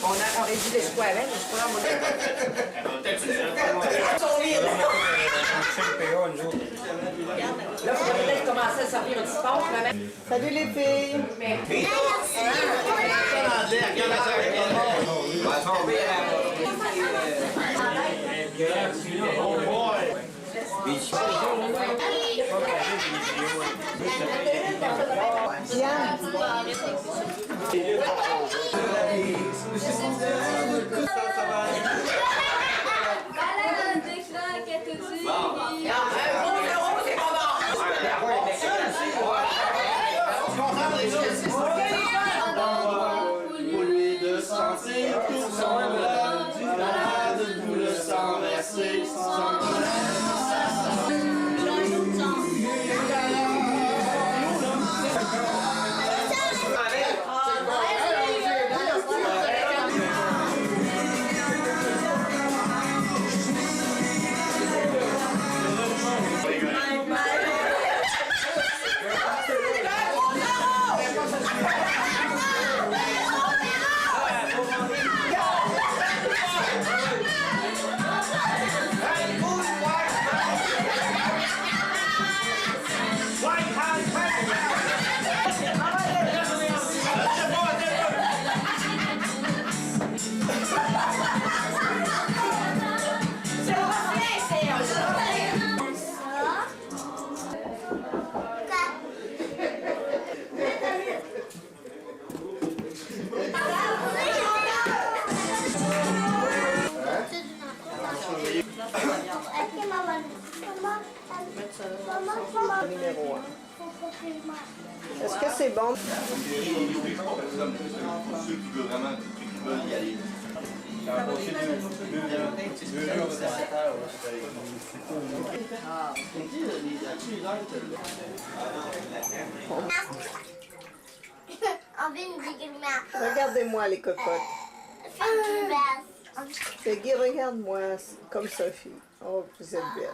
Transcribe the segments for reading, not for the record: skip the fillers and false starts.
On aurait dit les choix avec, mais je crois mon là, il faudrait peut-être commencer à servir un petit pâte. Salut les filles! Pour lui de sentir tout son blanc, du malade, tout le sang versé, sans Numéro 1. Est-ce que c'est bon? Pour ceux qui veulent vraiment, qui veulent y aller. Regardez-moi les cocottes. Peggy, regarde-moi comme Sophie. Oh, vous êtes belle.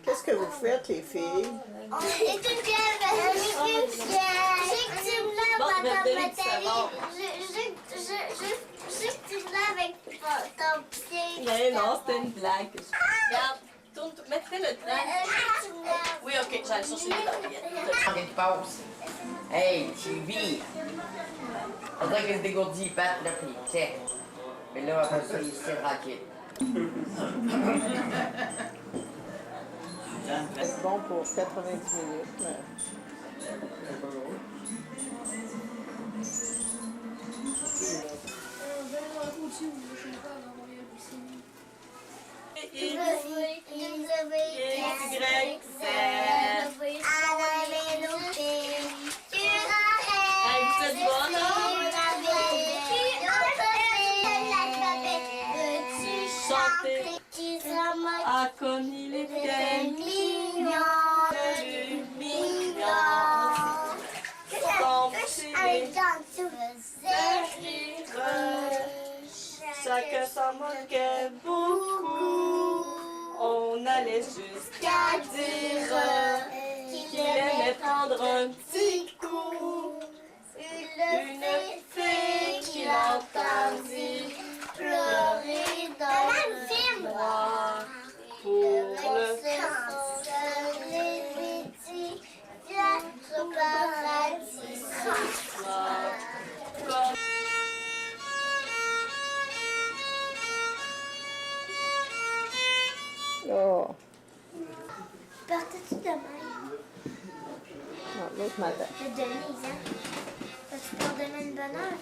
Qu'est-ce que vous faites, les filles? On est une fière, une fière. Je sais que tu me laves, madame Nathalie. Je sais que tu me laves avec ton pied. Mais non, c'était une blague. Regarde, tourne, mettez le temps. Oui, ok, j'allais chercher les baguettes. Une pause. Hey, tu vis. On dirait qu'il se dégourdit, il patte, là, puis il check. Mais là, après ça, il se tient tranquille. C'est bon pour 90 minutes. Mais... Ah, comme il est bien mignon, mignon. Son petit faisait rire. Chacun s'en moquait beaucoup. On allait jusqu'à dire qu'il aimait prendre un petit coup. Une fille qui l'entendit pleurer dans le noir pour le paradis soir. Oh, Partais-tu demain? non, l'autre matin. De Denise, hein? Vas-tu pour demain de bonne heure?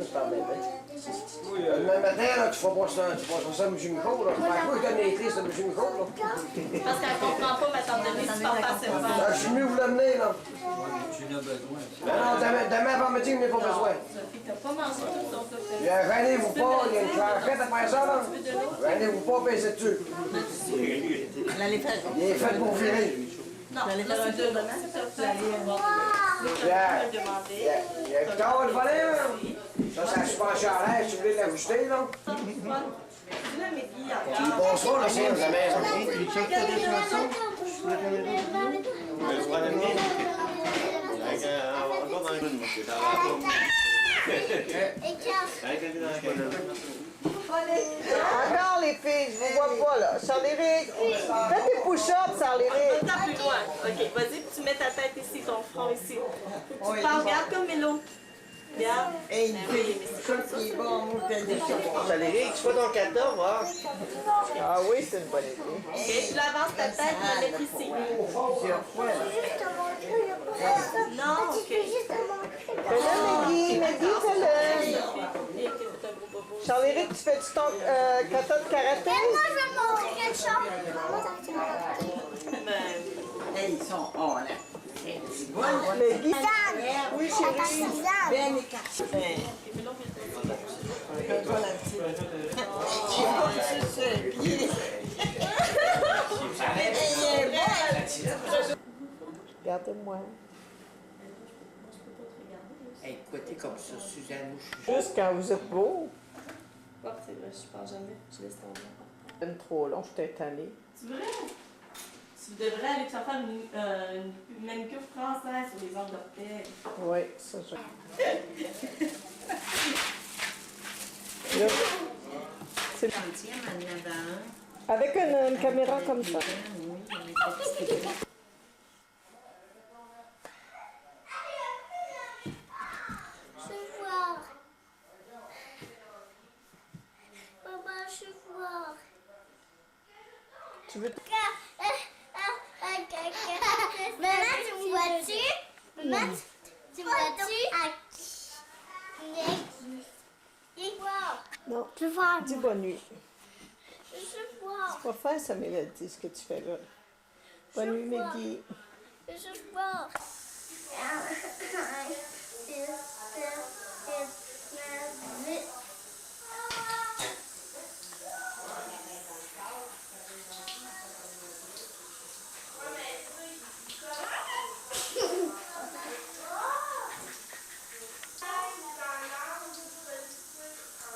c'est pas bébé. Demain matin, là, tu feras pas ça, M. Micro, là. Ben, quoi, je donne les clés, c'est M. Micro, là. Parce qu'elle comprend pas, ma tante Denise, tu parles pas assez fort. Je suis mieux vous l'amener, là. Ben non, demain après-midi, il n'y a pas besoin. Sophie, t'as pas mangé tout ton cocktail. Gênez-vous pas, il y a une clarette à faire ça, là. Gênez-vous pas, baissez dessus. Elle allait faire. Il est fait pour virer. Non, là, c'est demain, c'est ça. Tu allais Pierre, me demander. il y a Victor, le volet, là. Ça, ça se passe à l'air, si vous voulez l'ajuster, là. Tu l'as, mais qui Bonsoir, là, c'est la maison. Encore les filles, je vous vois pas là. Charles-Éric, fais tes push-ups, Charles-Éric. Pas plus loin. Ok, vas-y, tu mets ta tête ici, ton front ici. Tu parles, regarde comme Mélo. Regarde. Hey, il est bon, mon Valérie, tu fais ton 14, voir. Ah oui, c'est une bonne idée. Ok, tu avances ta tête, tu la mets ici. Non, ok. Fais-le, Maggie, fais-le. Charles-Éric, tu fais-tu ton kata de karaté? Moi, je vais te montrer quelque chose. Ben, Ils sont on là. Maggie? Oui, chérie. Ben et Regardez-moi. Hey, pourquoi t'es comme ça, Suzanne? Juste quand vous êtes beau. oh, c'est vrai, je pense jamais. Je laisse tomber. C'est trop long, je t'ai étonnée. C'est vrai? Tu devrais aller te faire une manucure française sur les ongles d'orteils. Oui, ça, je... Là, c'est... Avec une caméra comme ça. Je veux voir. Maman, je veux voir. Tu veux... Maman, tu me vois-tu? Maman, tu me vois-tu? Non, Je veux voir. dis bonne nuit. Je veux voir. C'est pas faire ça, Mélodie, ce que tu fais là. Bonne nuit, Maggie. Je veux voir.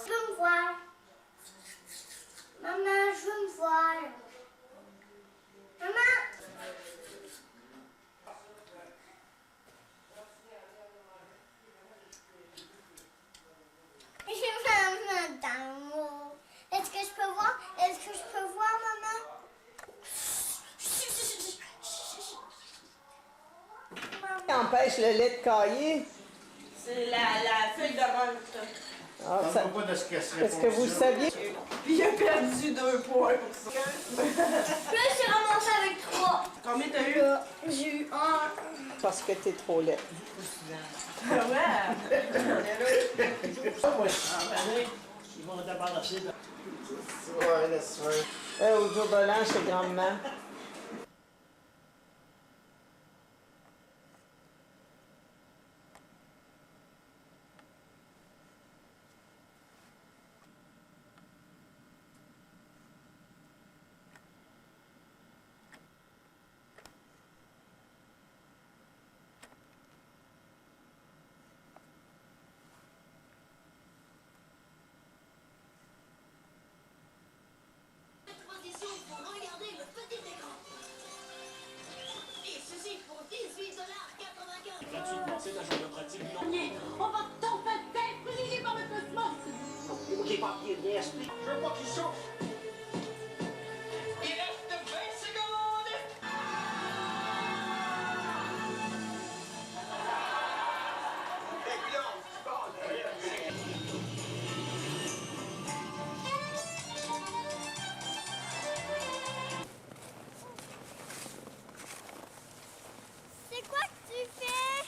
Je veux me voir. Maman, je veux me voir. Maman. Je veux maman d'amour. Est-ce que je peux voir? Est-ce que je peux voir, maman? Empêche le lait de cailler. C'est la feuille de menthe. Ah, ça... Est-ce que vous le saviez? Puis il a perdu 2 points pour ça. Là, j'ai ramassé avec 3. Combien t'as eu? J'ai eu 1. Parce que t'es trop laid. Ah ouais! Ils vont t'abarracher. Ouais, laisse faire. Au jour de l'an, chez grand-maman. On va t'enfer d'être brûlé par le cosmos. Ok, papier, bien expliqué. Je veux pas qu'ils souffrent. Il reste 20 secondes! C'est quoi que tu fais?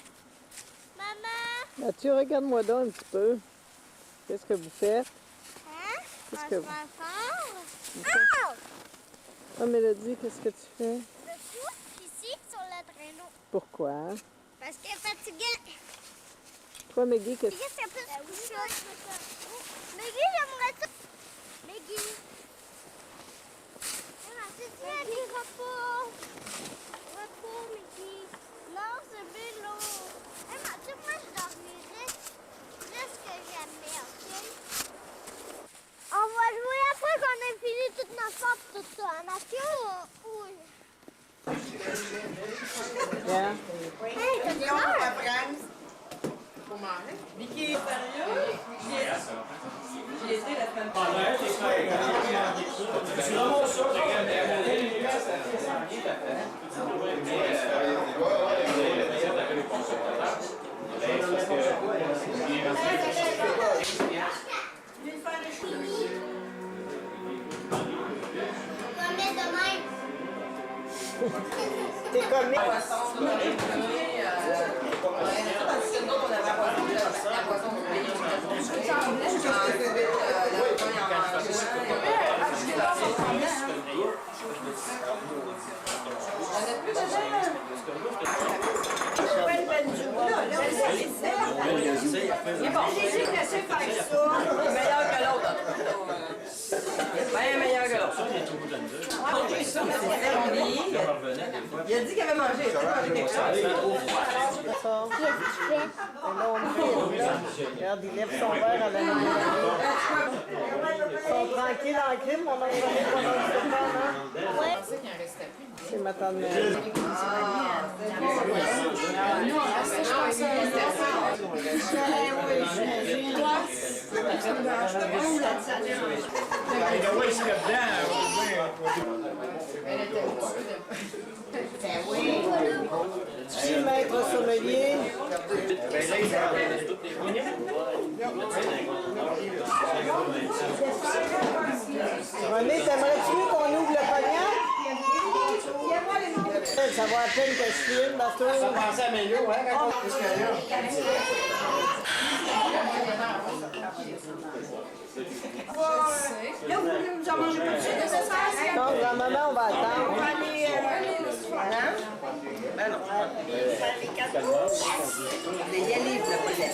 Maman? Mathieu, regarde-moi donc un petit peu. Qu'est-ce que vous faites? Hein? Qu'est-ce que vous... Ah! Ah, Mélodie, qu'est-ce que tu fais? Je couche ici sur le traîneau. Pourquoi? Parce que fatigué. Toi, Maggie, qu'est-ce Qu'est-ce que peut se coucher? Maggie, j'aimerais ça. Maggie. C'est ça, des repos. Repos, Maggie. Non, c'est bien lourd. Hey, Mathieu, moi, je dormirais presque jamais, OK? On va jouer après qu'on ait fini toute notre force, tout ça. Mathieu, oui. Yeah. Hey, t'as du peur? Vicky, sérieux? J'ai été la semaine passée. T'es comique? Meilleur que l'autre. Bien meilleur que l'autre. Il a dit qu'il avait mangé. Il a mangé quelque chose. Ça. Mais là, on fait. Regarde, il lève son verre à la main. Ils sont tranquilles en crime, on en revenait pendant ce temps, hein? Ouais. C'est ma tante Mère. Si, maître sommelier. René, t'aimerais-tu qu'on ouvre le cognac? Ça va à peine que je filme, bateau. Ça pensait à Mélo, hein, quand on plus que rien. Là, vous en mangez pas de suite nécessaire? Non, grand-maman, on va attendre. Ben non. Il y a livre, le poulet.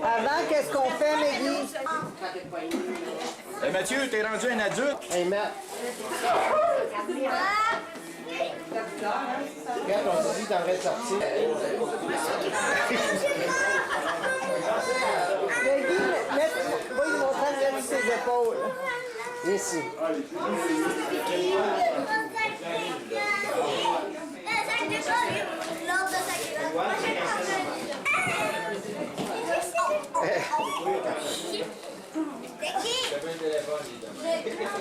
Avant, qu'est-ce qu'on fait, Maggie? Hey Mathieu, t'es rendu un adulte? Hey, Matt. Regarde, ton zizi t'aimerais sortir. Maggie, va lui montrer de mettre ses épaules. Ici.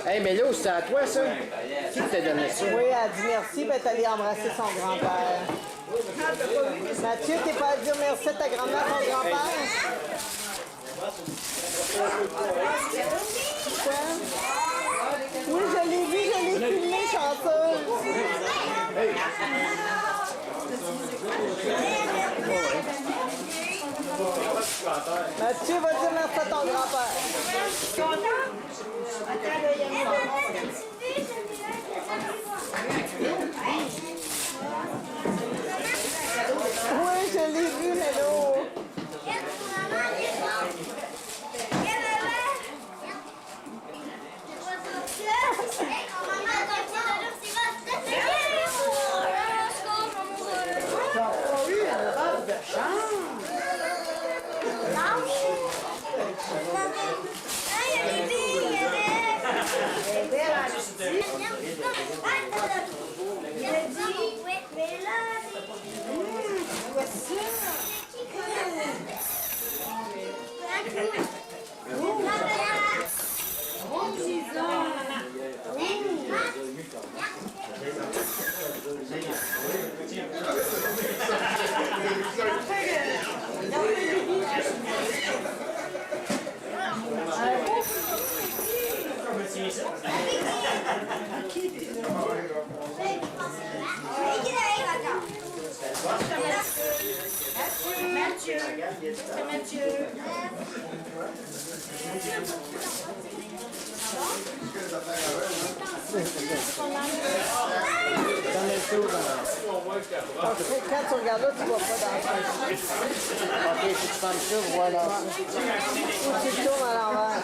Hey, Mélo, c'est à toi, ça? Qui t'a donné ça? Oui, elle a dit merci, puis elle est allée embrasser son grand-père. Mathieu, t'es pas à dire merci à ta grand-mère, ton grand-père? Quoi? Oui, je l'ai vu, je l'ai filmé, chanteuse. Mathieu va dire merci à ton grand-père. Oui, je l'ai vu, Mélo. Mathieu. C'est Mathieu. Dans le tour. Quand tu regardes là, tu vois pas dans le sens. Ok, faut que tu fasses ça, voilà. Ou tu tournes à l'envers.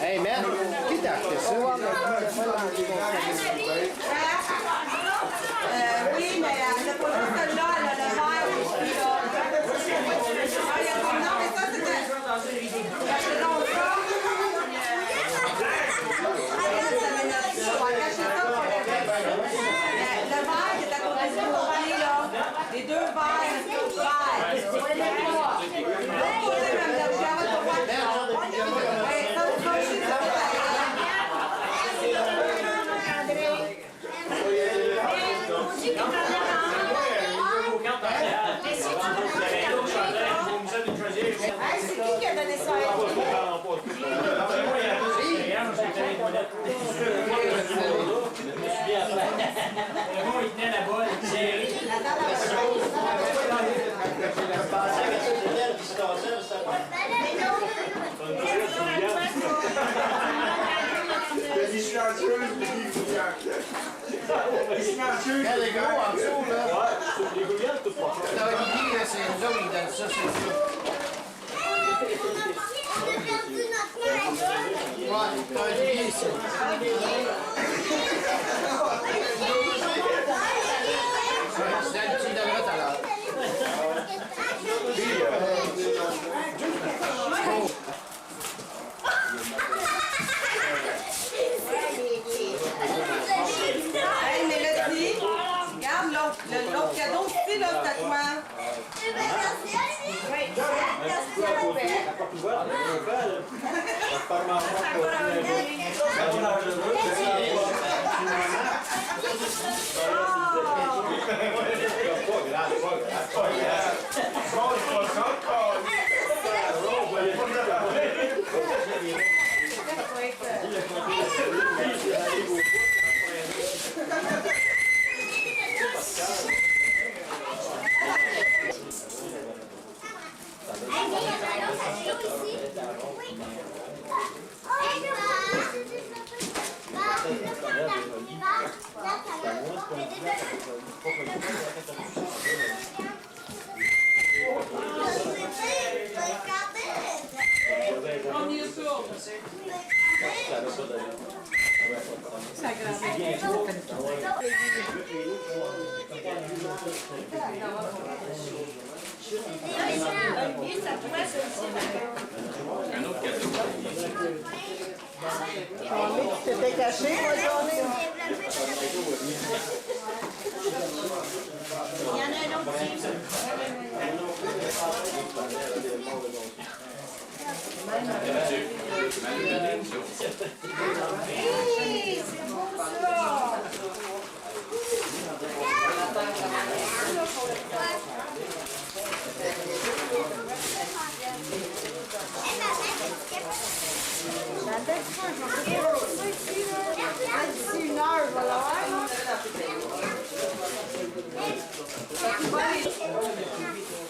Hey, man, qui t'a acheté ça? Oui, mais elle n'a pas juste celle-là, elle a le vert aussi, là. Ah, il y a pas... Non, mais ça, c'était... Cachez donc ça. Arrête, ça m'énerve ça. On va cacher ça pour le vert qui est à côté du courrier, là. Les deux verts. C'est qui qui a donné ça à elle? Il tenait la balle, Les silencieuses, les gros en dessous, là. Les gouvernes, tout pas. Dans l'idée, là, c'est nous autres qui donnent ça, c'est ça. Ouais, t'as oublié ça. C'est un petit de l'autre, alors. Hey, Mélodie, regarde l'autre cadeau aussi, là, c'est à toi. T'étais caché, moi, journée? Il y en a un autre qui... Hey, c'est bon ça! D'ici une heure, voilà.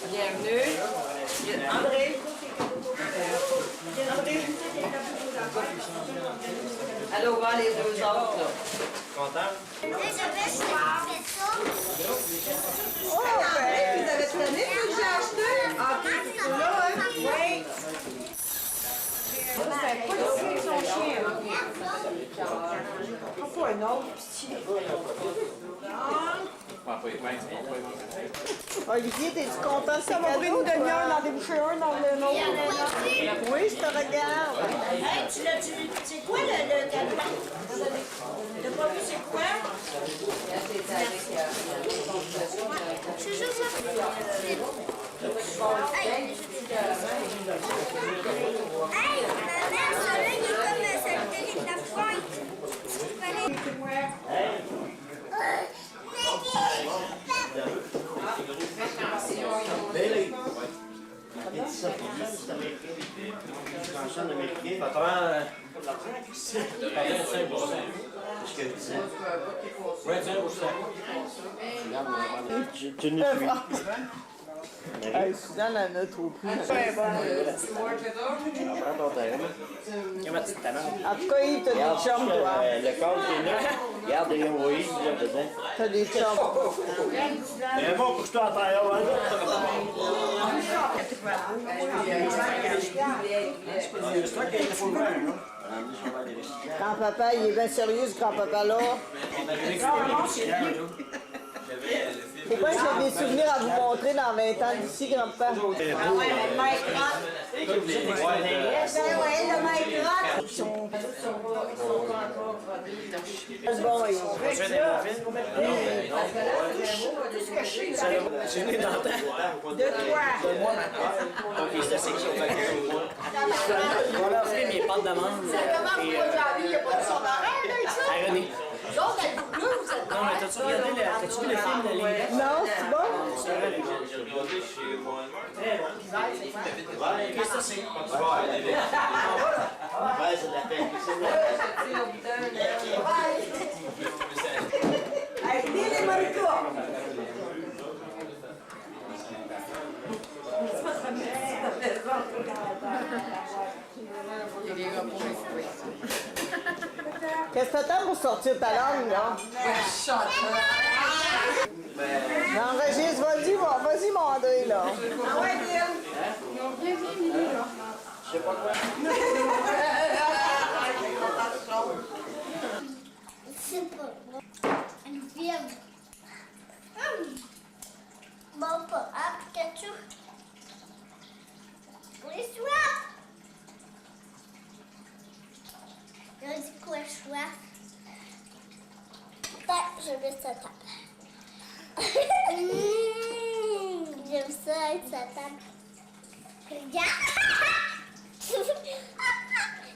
Bienvenue. André. Allez, on va les deux autres, là. Content? Oh, ben, vous avez donné ce que j'ai acheté? Ah, ok, c'est celui-là, hein? Oui. Pourquoi un autre? Olivier, t'es-tu content de ça? Ça m'a pris une demi-heure d'en déboucher un dans le nom. Oui, je te regarde. Hey, tu l'as-tu... C'est quoi le cadeau? T'as pas vu c'est quoi? C'est juste ça. Hey, ma mère, celui-là, il est comme celui de la pointe. C'est moi. Maggie! personnes américaines. Ça te rend. Ça te rend 5%. Jusqu'à 10 ans. Ouais, 5%. Tu n'es plus. Hey, Suzanne, elle en a trop pris. Prends ton terrain. En tout cas, Yves, t'as des chums, toi. Le cadre qui est là, regarde les héroïdes dedans. T'as des chums. Mais bon, couche-toi à terre, ouais. C'est toi qui as été pour le faire, hein? Grand-papa, il est bien sérieux, ce grand-papa-là. C'est quoi, j'ai des souvenirs à vous montrer dans 20 ans d'ici, grand-papa? Ah ouais, le Mike Rock. Ben ouais, le Mike Rock. C'est bon, oui. De quoi? Ok, c'est assez chaud. On va leur offrir mes pâtes d'amande. Ça commence pour aujourd'hui, il n'y a pas de son horaire, là, ça. À René. Vous autres, êtes-vous bleus ou vous êtes Non, mais t'as-tu regardé le film de Linguette? Non, c'est bon? Qu'est-ce que c'est? Ouais, c'est de la peine. Hey, viens les Maricos. Qu'est-ce que t'attends pour sortir ta langue, là? J'enregistre, vas-y, mon André, là. Ah ouais, Bill. Je sais pas quoi. C'est pas bon. Une viande. Bon, pas. Ah, Pikachu. Oui, soif. Il a dit quoi, soif? Je vais sa table. J'aime ça être sa table. Regarde.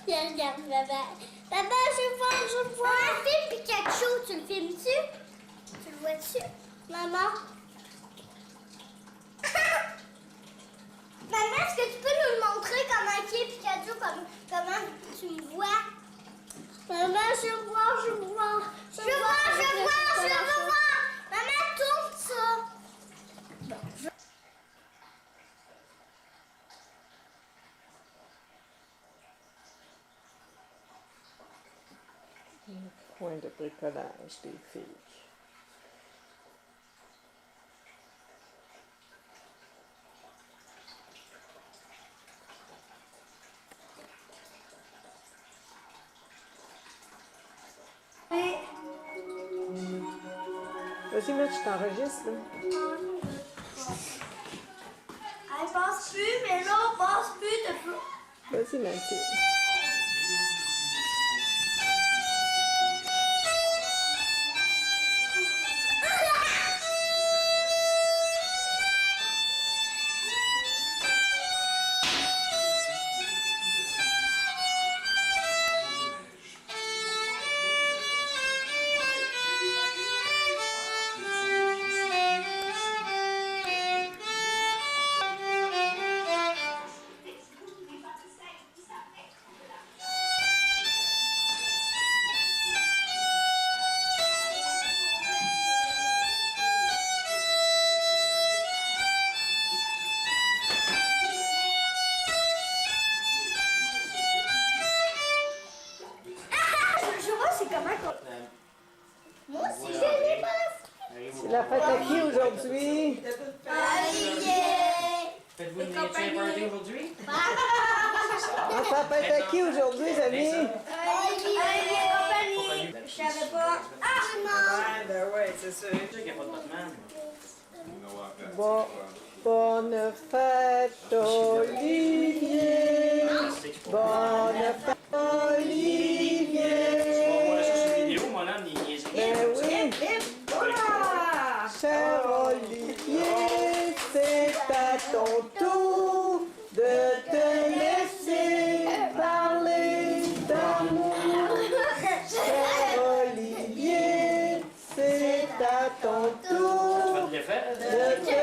Regarde, papa. Papa, je vois un film Pikachu. Tu le filmes-tu? Tu le vois-tu? Maman? Maman, est-ce que tu peux nous le montrer comment il est Pikachu? Comment tu me vois? Maman, je vois. Je veux voir. Maman, tourne ça. Point de bricolage des filles. Vas-y, mais tu t'enregistres, là. Elle passe plus, mais là, on passe plus de plus. Vas-y, Nancy. Moi aussi, j'ai les C'est la fête à qui aujourd'hui? Olivier! Faites-vous une party aujourd'hui? On fête à qui aujourd'hui, les amis? Olivier compagnie! Je savais pas. Ah, non! Ben ouais, c'est sûr. Je sais qu'il n'y a pas de Batman. Bonne fête, Olivier! Bonne fête, Olivier! On va voir ça sur vidéo, mon âme, il niaise. Ben oui! Cher Olivier, c'est à ton tour de te laisser parler d'amour. Cher Olivier, c'est à ton tour Tu fais de l'effet? de te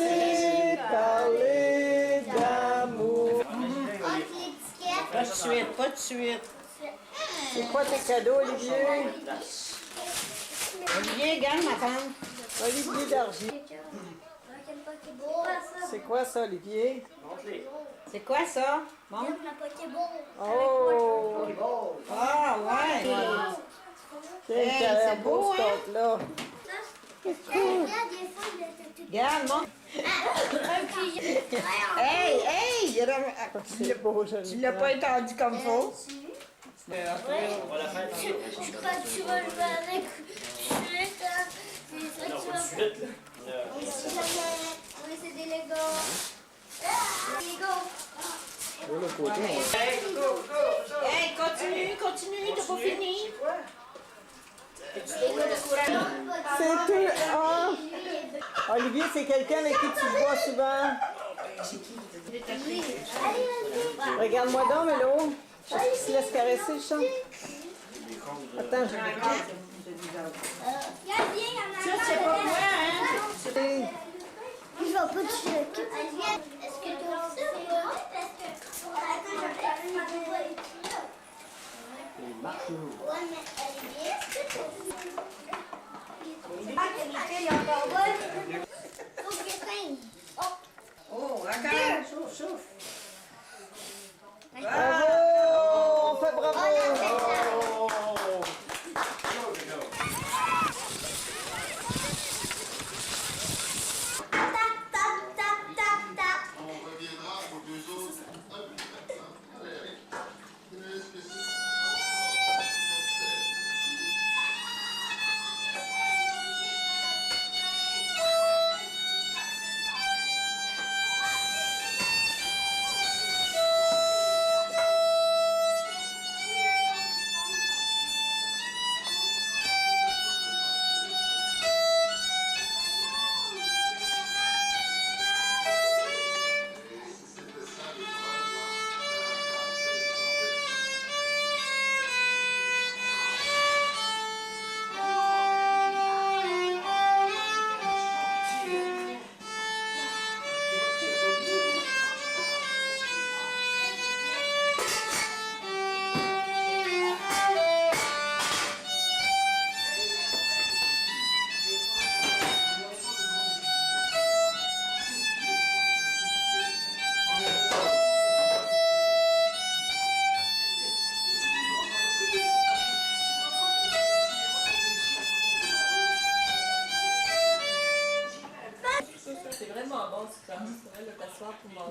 laisser parler d'amour. Entre l'étiquette. de suite, pas de suite. C'est quoi tes cadeaux, Olivier? Olivier, gagne ma femme. Olivier Dargy. C'est quoi ça, Olivier? C'est quoi ça? Bon? Oh! Ah, ouais! Hey, c'est beau, hein? Là. Regarde, mon... Hey, hey! C'est beau, je tu l'as pas étendu comme faut? Je crois que tu vas jouer avec suite. C'est ça que tu vas oui, c'est des Legos. Legos. Hey, continue, t'as pas fini? C'est tout. Ah. Olivier, c'est quelqu'un avec qui tu te vois souvent? Regarde-moi donc, Mélo. Est-ce qu'il se laisse caresser, le chat? Attends, je vais regarder. Ça, c'est pas moi, hein? Je vais pas te choquer. Est-ce que tu as ça? Ouais, mais Olivier, est-ce que tu as ça? Faut que je prenne. Oh, encore. Souffle. Bravo! On fait bravo!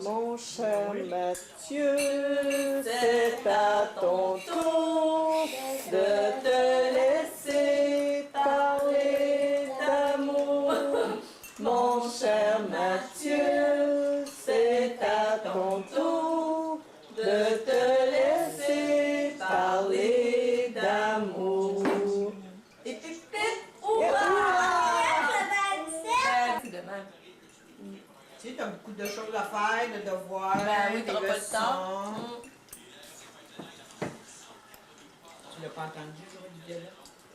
Mon cher Mathieu, c'est à ton tour de te laisser parler d'amour. Mon cher Mathieu, c'est à ton tour de te laisser parler d'amour. Et puis, tu sais, t'as beaucoup de choses à faire, de devoirs, Ben oui, t'auras des pas le leçons. temps. Tu l'as pas entendu, jouer du violon?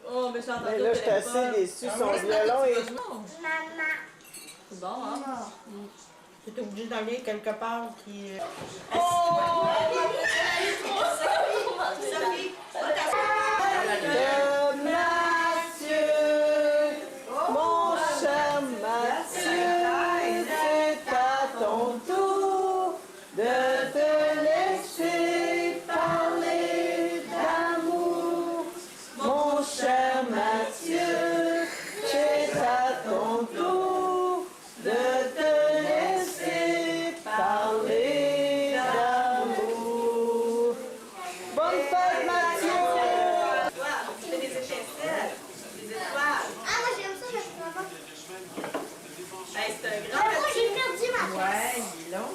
Oh, mais ça Mais là, je suis assez déçue, son violon est... Maman. C'est bon, hein? Tu es obligé d'aller quelque part qui... Mathieu, mon cher Mathieu, c'est à ton tour de te laisser parler d'amour. Mon cher Mathieu, c'est à ton tour de te laisser parler d'amour. Bonne fête, Mathieu! Ah, moi j'aime ça, mais maman. C'est un Ah, moi j'ai perdu ma place. il est long,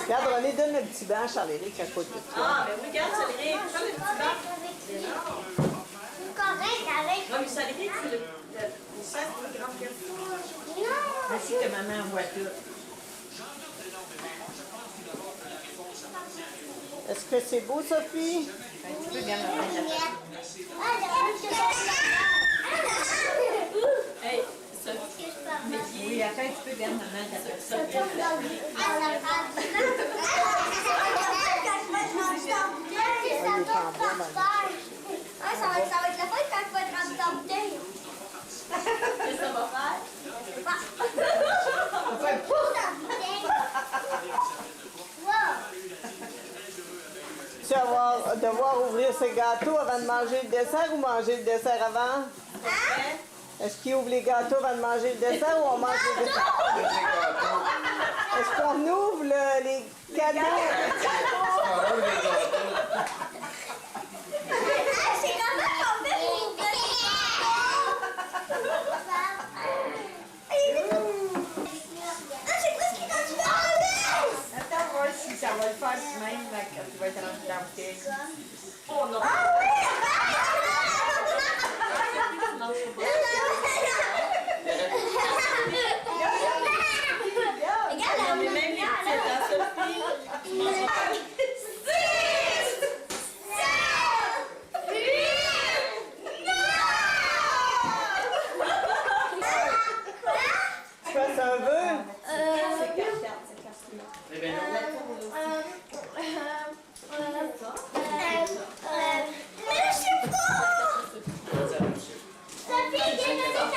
regarde, René, donne le petit banc à Charles-Éric à côté de toi. Ah, mais oui, regarde, Saléric. Prends le petit banc. C'est correct avec. Non, mais Saléric, c'est le chaise plus grand que toi. Non. Merci que maman envoie tout. Est-ce que c'est beau, Sophie? Un petit peu bien. Hey, Sophie. Oui, attends un petit peu bien, maman. Ça tombe dans le... être rempli en bouteille. Ça va être par terre. Ah, ça va être la fête quand il va être rempli en bouteille. Qu'est-ce que ça va faire? Je sais pas. Ça va être pour la bouteille. Wow. Tu vas devoir ouvrir ce gâteau avant de manger le dessert ou manger le dessert avant? Est-ce qu'il ouvre les gâteaux avant de manger le dessert ou on mange le dessert? Est-ce qu'on ouvre les cadeaux? C'est comme ça qu'on fait pour ouvrir c'est quoi ce qui est dans du bordel? Attends, voir si ça va le faire même quand tu vas être rendu dans la bouteille. Oh non! Ah oui! Regarde, On est même les petites, hein, Sophie? Tu fais un vœu? Mais je sais pas! Sophie, viens donner ta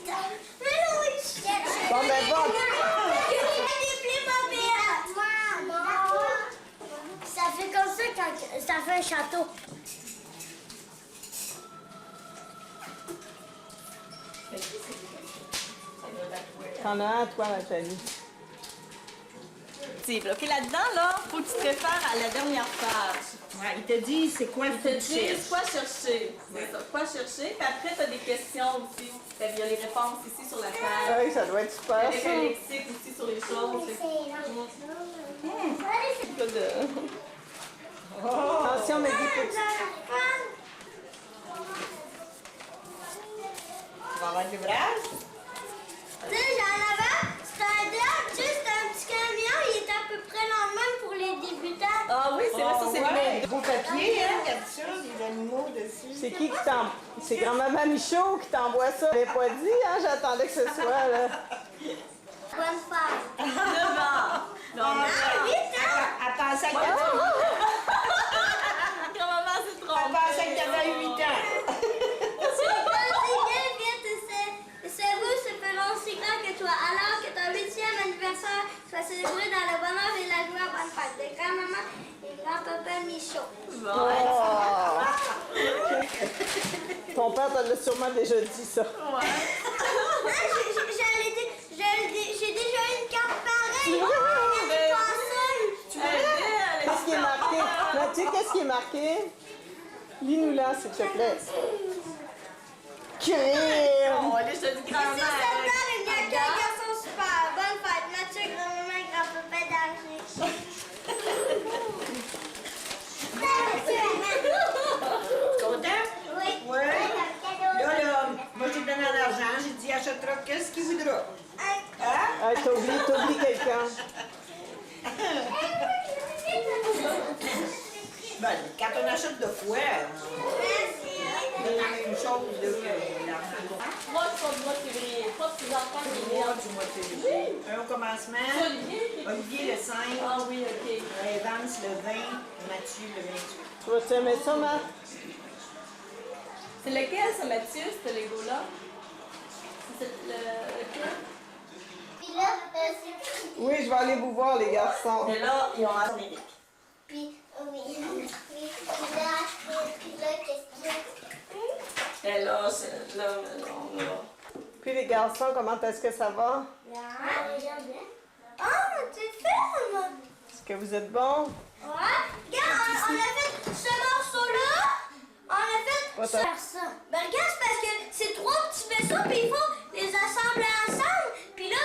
gueule. Mais non, oui, je cherche. Bon, ben bon. Ça fait comme ça quand ça fait un château. T'en as un, toi, Nathalie. Puis là-dedans, là, faut que tu te réfères à la dernière page. Ouais, il te dit c'est quoi le Tu te dis quoi chercher. C'est ça, quoi chercher. Puis après, tu as des questions aussi. Fait qu'il y a les réponses ici sur la page. Oui, ça doit être super, Avec ça. un lexique aussi sur les choses. Attention, mais dis petit. Tu vas avoir de l'ouvrage? Tu sais, en avant, c'est un drap, tu sais, c'est un petit camion, il est à peu près le même pour les débutants. Ah oui, c'est vrai, ça c'est ouais. le Beau papier, hein, d'habitude, des animaux dessus. C'est qui t'envoie? C'est grand-maman Michaud qui t'envoie ça. Je l'ai pas dit, hein? J'attendais que ce soit, là. Bonne femme. 9 ans. Non, Ah, 8 ans. Elle pensait que grand-maman s'est elle trompée. pensait que t'avais 8 ans. Ce vœu se fera aussi grand que toi, alors que ton 8e anniversaire soit célébré dans le bonheur et la joie. Bonne fête de grand-maman et grand-papa Michaud. Oh! Ton père t'a sûrement déjà dit ça. J'ai déjà eu une carte pareille. Tu m'as aidé, Qu'est-ce qui est marqué? Mathieu, qu'est-ce qui est marqué? Lis-nous-là, s'il te plaît. Crime! Oh, allez, je te dis grand-mère. Il y a qu'un garçon super. Bonne fête, Mathieu, grand-maman et grand-papa d'Argent. Content? Oui. Ouais. Là, moi j'ai donné de l'argent, j'ai dit achètera qu'est-ce qu'il voudra. Hein? Ah, t'oublies quelqu'un. Ben, quand on achète de fois, c'est la même chose là, que l'argent. Moi, c'est pas du mois de février. Pas de tes enfants qui Le viennent. mois du mois de février. Un au commencement, Olivier, Olivier le 5, ah oui, ok. Evans le 20, Mathieu le 28. Tu vas t'aimer ça, Matt? C'est lequel, ça, Mathieu, ce Lego-là? C'est lequel? Puis là, c'est... Oui, je vais aller vous voir, les garçons. Et là, ils ont ramené. Puis, oui. Puis là, qu'est-ce qu'il y a? Et là, c'est là, non, là. Puis les garçons, comment est-ce que ça va? Ah, tu filmes! Est-ce que vous êtes bons? Ouais. Regarde, on a fait ce morceau-là. On a fait Attends. ça. Ben regarde, c'est parce que c'est 3 petits vaisseaux, puis il faut les assembler ensemble. Puis là,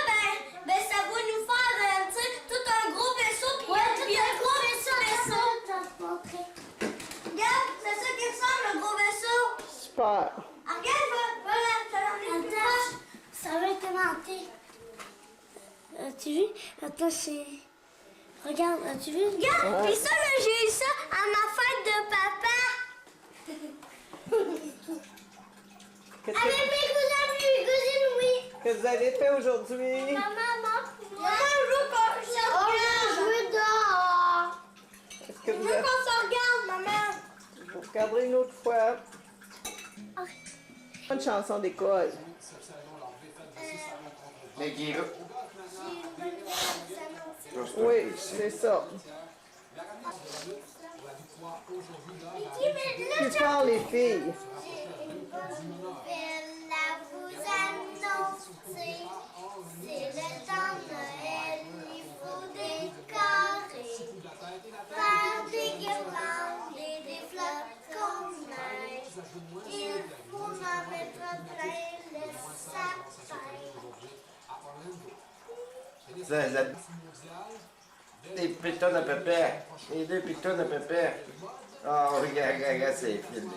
ben ça va nous faire, tu sais, tout un gros vaisseau, puis il y a un gros vaisseau. Regarde, c'est ça qui ressemble, le gros vaisseau. Super. Ah, regarde, voilà, ça l'en est plus proche. Ça va être aimanté. As-tu vu? Attends, c'est... Regarde, as-tu vu? Regarde, Ouais. puis ça, là, j'ai eu ça à ma fête de papa. Qu'est-ce Avec mes cousines, oui. que vous avez fait aujourd'hui? Maman, on joue comme ça. On a joué dehors. Est-ce que Je vous veux êtes... qu'on se regarde, maman. Vous regarderez une autre fois. Une chanson d'école. Mais qui est là? J'ai une bonne nouvelle à vous annoncer. Oui, c'est ça. Mickey, mais là, Plus fort, les filles. j'ai une bonne nouvelle à vous annoncer. C'est le temps de Noël, il faut décorer. Faire des guirlandes et des flocons de neige. Il faut en mettre plein le sapin. Des pitons à pépère. Les deux pitons à pépère. Oh, regarde, c'est film.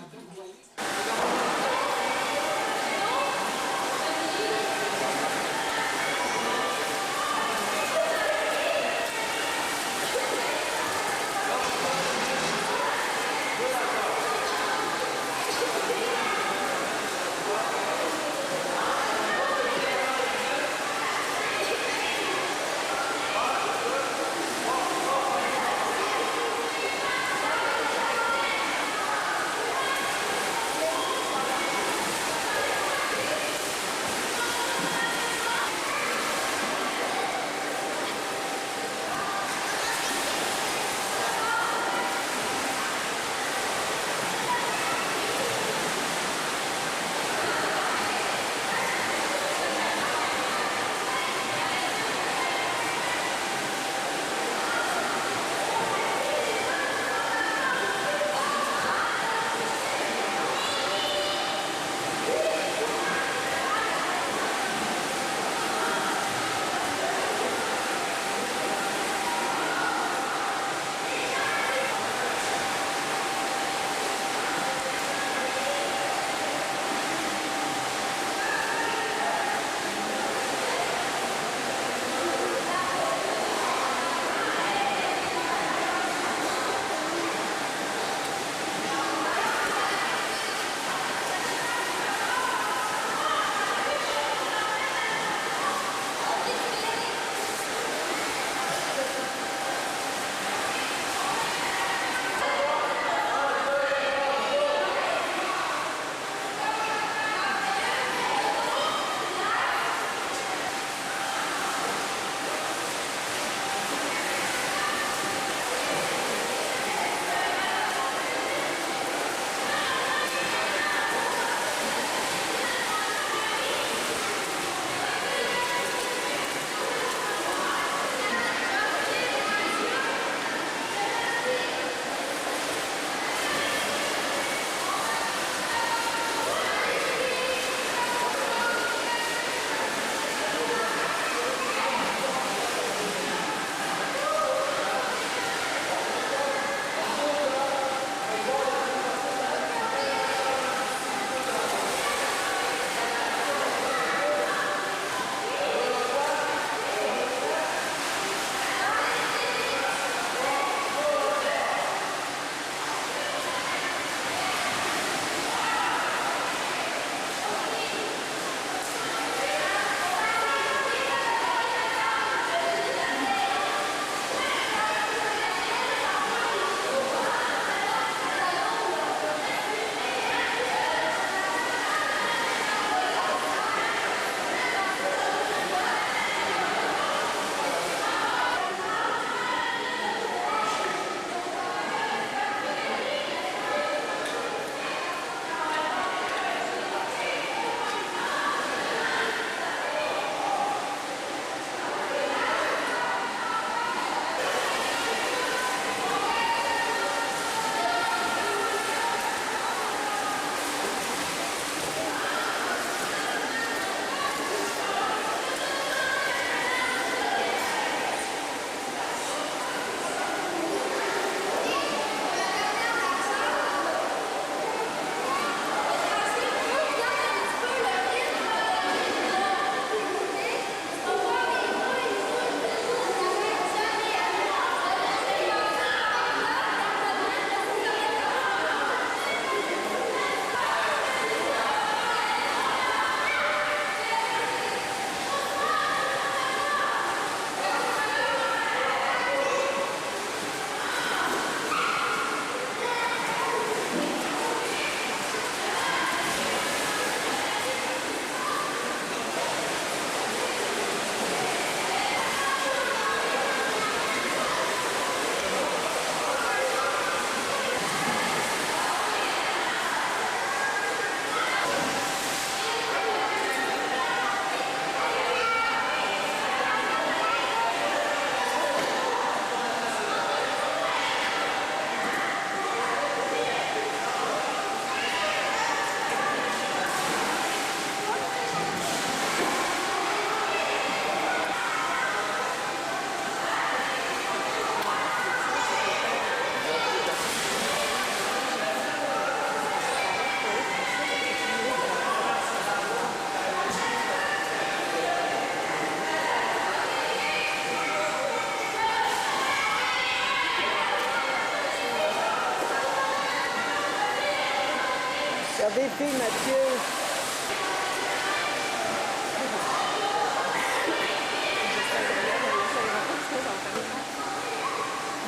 défi, Mathieu.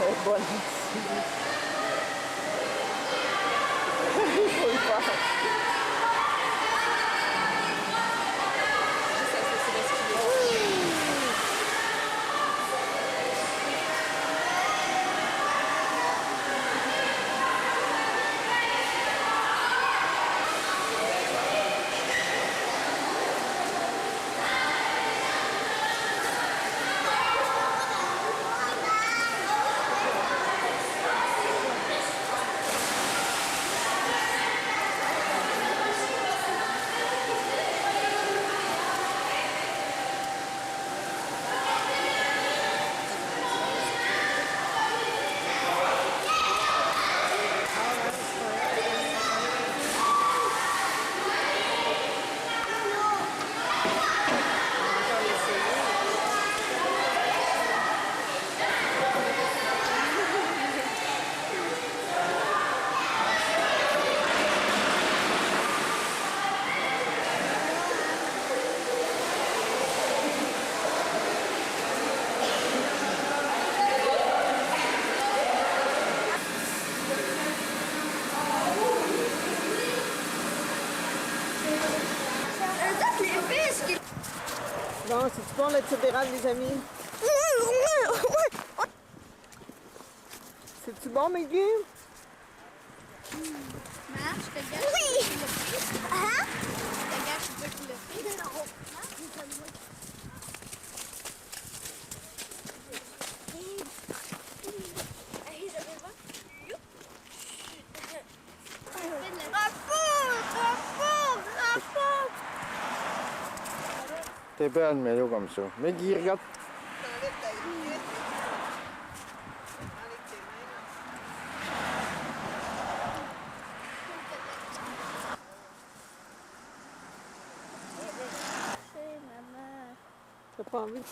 Elle est bonne. Il faut le faire. Bon, c'est-tu bon le type d'érable, les amis? C'est-tu bon, Maggie? Maman, je te gâche. Oui! Hein? Je te gâche, tu veux que le fais? Non. T'es pas de mélo comme ça. Mais Guy, regarde. T'enlèves ta limite. Enlève tes mains. Maman. T'as pas envie?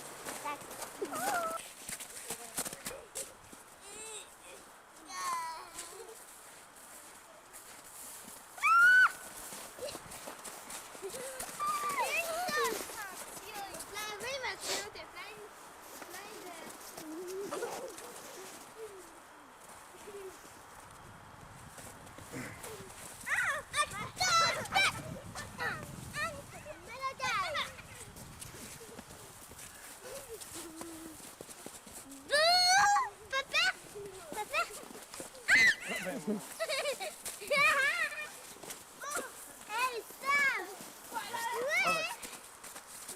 Hey, Sam! Ouais!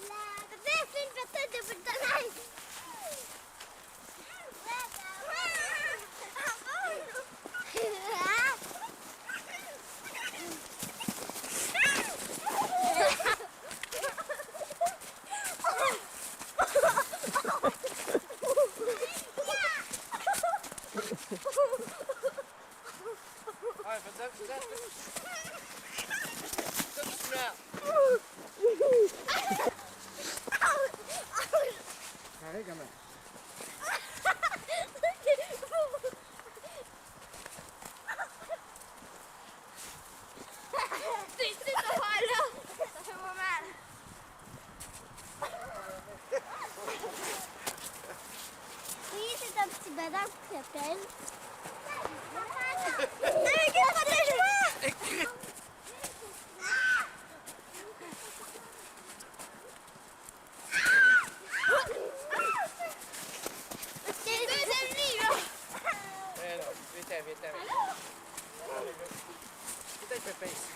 Papa, fais une patate de boule de neige! Arrête quand même. C'est ça là! Ça fait pas mal! Oui, c'est un petit badin qui s'appelle. Regarde, protège-moi! C'est deuxième lit, là! Vite. Peut-être Pépé ici.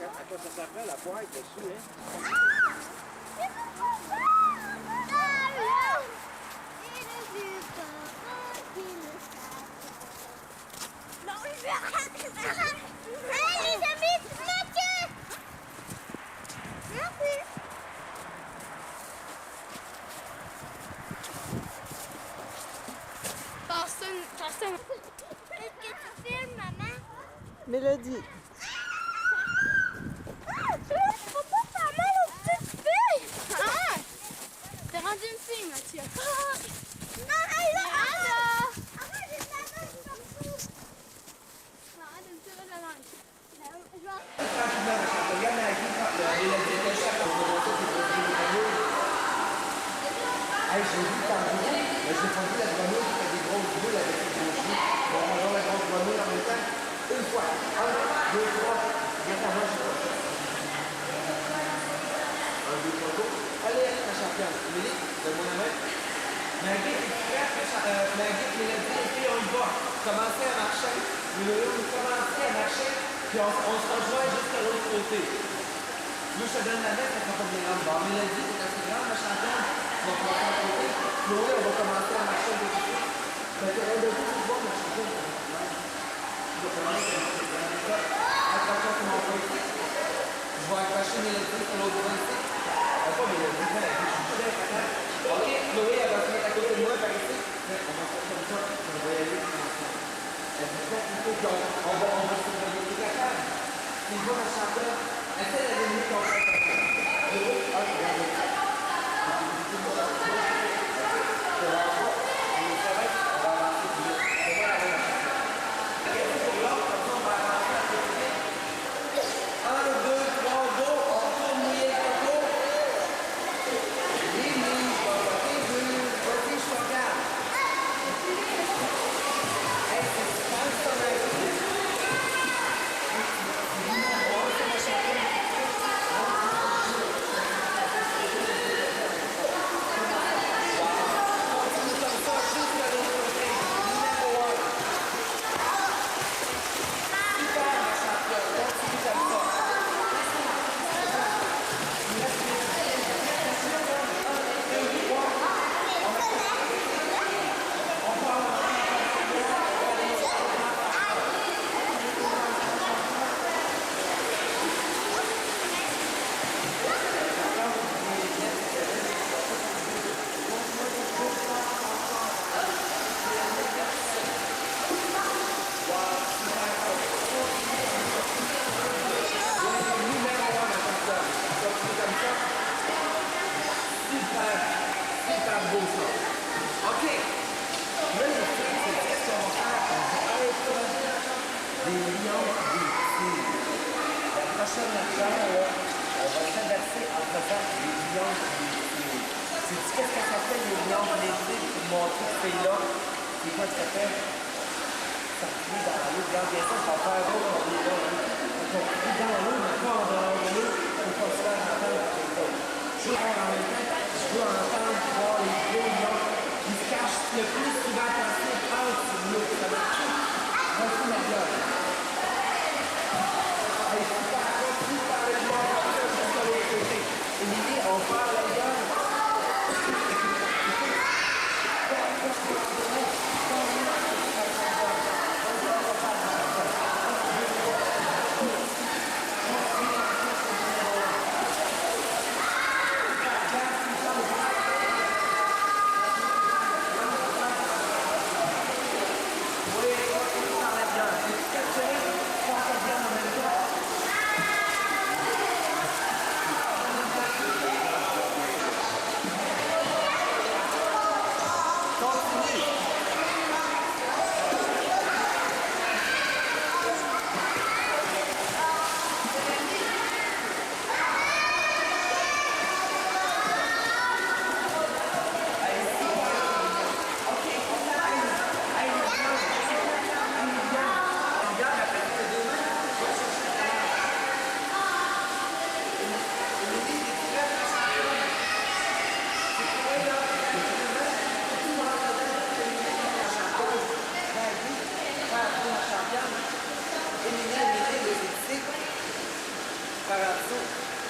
À quoi ça s'appelle la boîte dessus, hein? Hey, les amis, Mathieu! Merci! Passe un. Est-ce que tu filmes, maman? Mélodie. Faut pas faire mal aux petites filles! Ah! T'es rendu une fille, Mathieu. Non, hey, là! Arrête, j'ai de la Hey, j'ai vu tantôt, mais j'ai pas vu la grenouille qui fait des grosses boules avec ses gros cheveux. On va manger la grosse grenouille en même temps. Une fois. 1, 2, 3. Viens t'en manger comme ça. 1, 2, 3, go. Allez, ma championne. Émilie, donne-moi la main. Maggie, es-tu prête? Maggie, Mélodie, les filles, on y va. Commencez à marcher. Vous commencez à marcher, puis on se rejoint jusqu'à l'autre côté. Moi, je te donne la main, ça ne sera pas bien grande. Bon, Mélodie, c'est assez grande, ma championne. On va commencer à côté. Chloé, on va commencer à marcher de côté. Fait que, on va tout voir, ma championne. Je vais commencer à marcher comme ça. Attention sur mon point ici. Je vais accrocher Mélodie sur l'autre point ici. Pas Mélodie, je suis très content. OK, Chloé, elle va se mettre à côté de moi, par ici. On va faire comme ça. On va y aller ensemble. Elle dit ça, il faut qu'on va se regarder toute la table. Tu vois, ma championne, essaie de donner ton frère.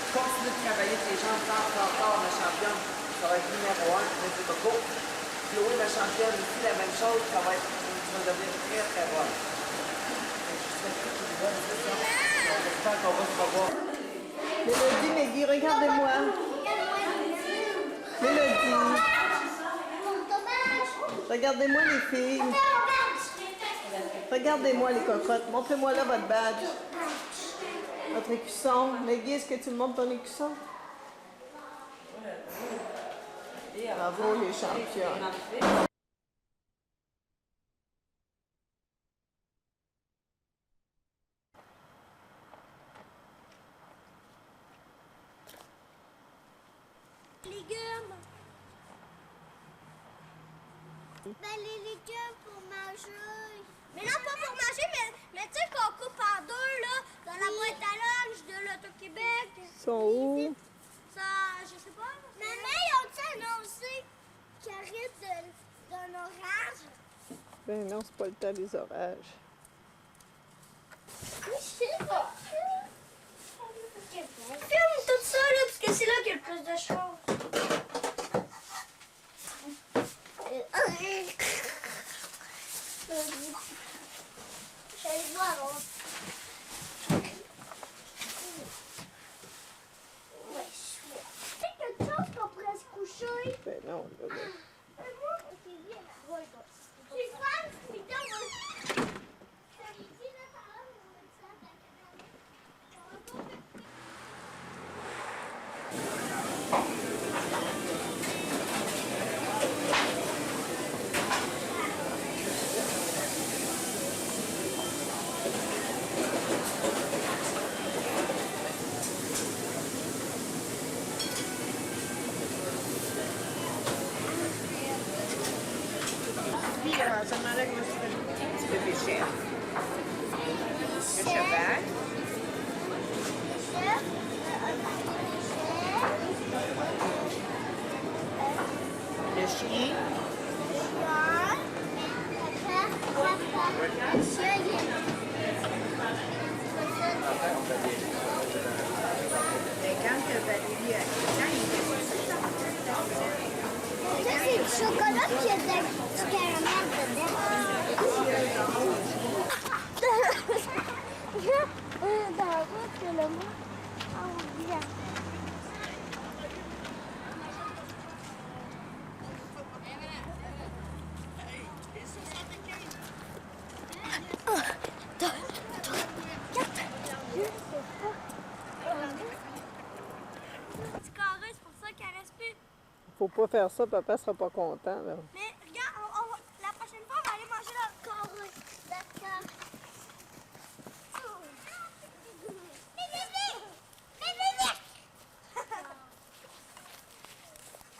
Continue de travailler tes jambes fort, ma championne. Ça va être numéro 1, merci beaucoup. Chloé, ma championne, ici, la même chose, ça va être, tu vas devenir très, très bonne. J'espère qu'on va se revoir. Mélodie, Maggie, regardez-moi. Mélodie. Regardez-moi les filles. Regardez-moi les cocottes. Montrez-moi là votre badge. Votre écusson. Maggie, est-ce que tu me montres ton écusson? Bravo les champions. Légumes. Ben, les légumes pour manger. Mais non, pas pour manger, mais tu sais qu'on coupe en deux, là, dans la boîte à lunch de l'Auto-Québec. Ils sont où? Ça, je sais pas. Maman, ils ont-tu annoncé qu'il arrive d'un orage? Ben non, c'est pas le temps des orages. Oui, je sais pas. Filme tout ça, là, parce que c'est là qu'il y a le plus de choses. J'allais voir. Ouais, chouette. Tu sais quelque chose qu'on pourrait se coucher? Ben non, là, là. Moi, ok, viens là. Ouais, toi. J'ai faim, putain, moi. J'avais dit là, tout à l'heure, on va dire ça. Ça demandait que je fasse un petit bébé chef. Le cheval. Le chien. Mais quand Valérie a 15 ans, il était Ça, c'est du chocolat qui a du caramel dedans. Dans la route, c'est le mot. Ah, bien. C'est carré, c'est pour ça qu'elle reste plus. Faut pas faire ça, papa sera pas content, là. Mais regarde, la prochaine fois, on va aller manger dans le carré. D'accord.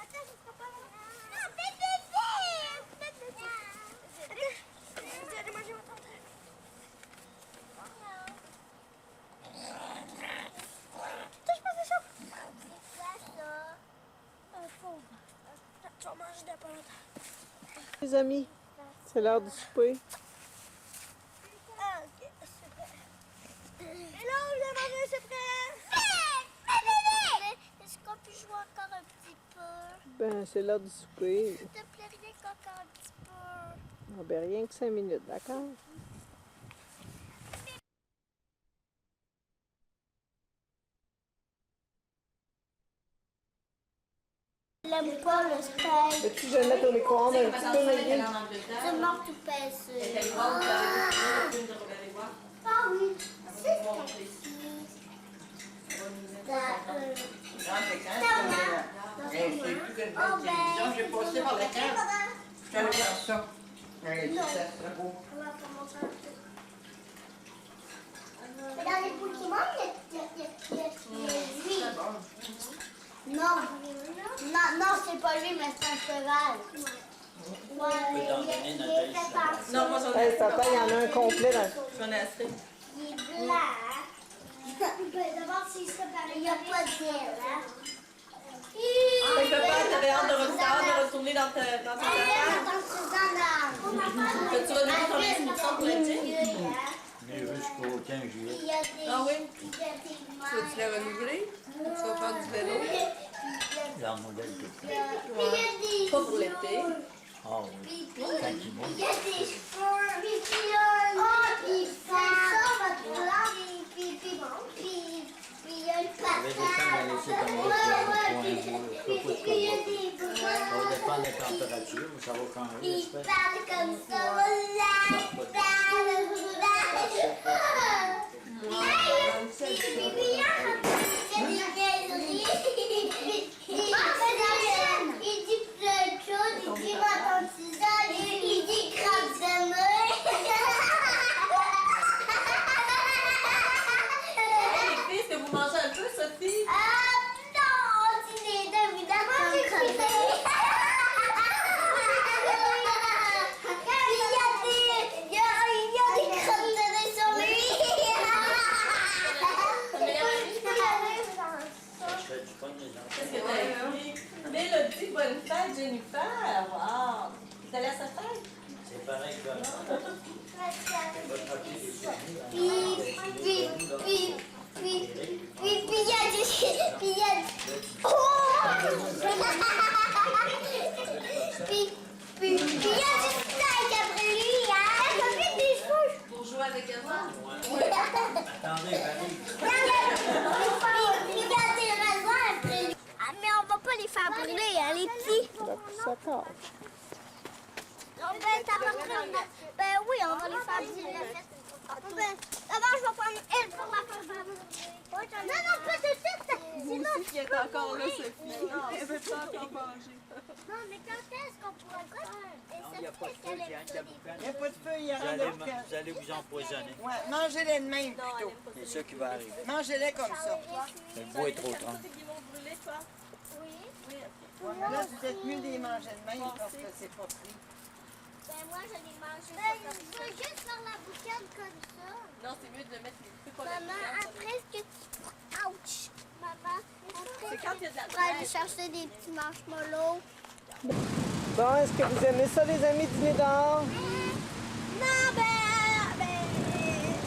Attends, je serai pas là. Non, bébé! Vous allez manger votre entrée. Touche pas, c'est chaud. C'est quoi ça? Un pauvre. Tu vas manger dans pas longtemps. Les amis, c'est l'heure du souper. Ah, ok, c'est prêt. Hello, le manger, c'est prêt? Est-ce qu'on peut jouer encore un petit peu? Ben, c'est l'heure du souper. S'il te plaît, rien qu'encore un petit peu. Ah, ben, rien que 5 minutes, d'accord? J'aime pas le steak. Veux-tu que je le mette au micro-ondes un petit peu, Maggie? C'est mort tout pincé. Ah oui, c'est C'est plus qu'une belle télévision, j'ai passé par l'écran. Je suis allé voir ça. C'est très beau. Mais dans les Pokémon, il y a lui. Non, c'est pas lui, mais c'est un cheval. Ouais, il est fait en Non, moi, j'en ai Hey, papa, il y en a un complet dans j'en ai assez. Il est blanc. D'abord, s'il serait pareil, il n'y a pas d'aile, hein? Fait que papa, t'avais hâte de retourner dans tes affaires. T'as-tu renouvelé ton inscription pour l'été? Mais jusqu'au 15 juillet. Ah oui? Tu Tu l'as renouvelé? Tu vas faire du vélo? Leur modèle tout ça. Pas pour l'été. Ah oui. Quand il monte. Il y a des cheveux, puis il fait ça, votre blanc, puis il y a une patate. Je vais descendre la laisser comme ça. Puis il y a des Ça va dépendre de la température, mais ça va changer, il j'espère. parle comme ça, voilà, il parle, il dit plein de choses, il dit ma tante Suzanne, il dit crabe de Est-ce que vous mangez un peu, Sophie? non, on dit les deux, évidemment, Qu'est-ce que t'as écrit? Mélodie, bonne fête, Jennifer! Wow! T'as laissé fête? C'est pareil, quoi. Puis, il y a du... Oh! Puis, il y a du steak après lui, hein? Ça fait des choses. Pour jouer avec elle? Attendez, Valérie. Puis, il y a des raisins après lui. Ah, mais on va pas les faire brûler, hein, les petits. Ça casse. Ben oui, on va les faire brûler. D'abord, je vais prendre elle pour la faire brûler. Non, pas tout de suite. Sinon, Qui est encore là, Sophie. Elle veut pas encore manger. non, mais quand est-ce qu'on pourra faire? Non, il n'y a pas de feu, Diane, il y a Il n'y a pas de feu, il y a rien de vous allez vous empoisonner. Ouais, mangez-les de même plutôt. C'est ça qui va arriver. Mangez-les comme ça. Le bois est trop grand. Qui vont brûler, toi? Oui. Ouais, mais là, vous êtes mieux de les manger de même parce que c'est pas pris. Ben moi, je les mange. Je veux juste faire la boucane comme ça. Non, c'est mieux de le mettre les feux pas Maman, après, est-ce que tu... Ouch! Maman, après, C'est quand il y a de la on va aller chercher des petits marshmallows. Bon, est-ce que vous aimez ça, les amis, dîner dehors? Non,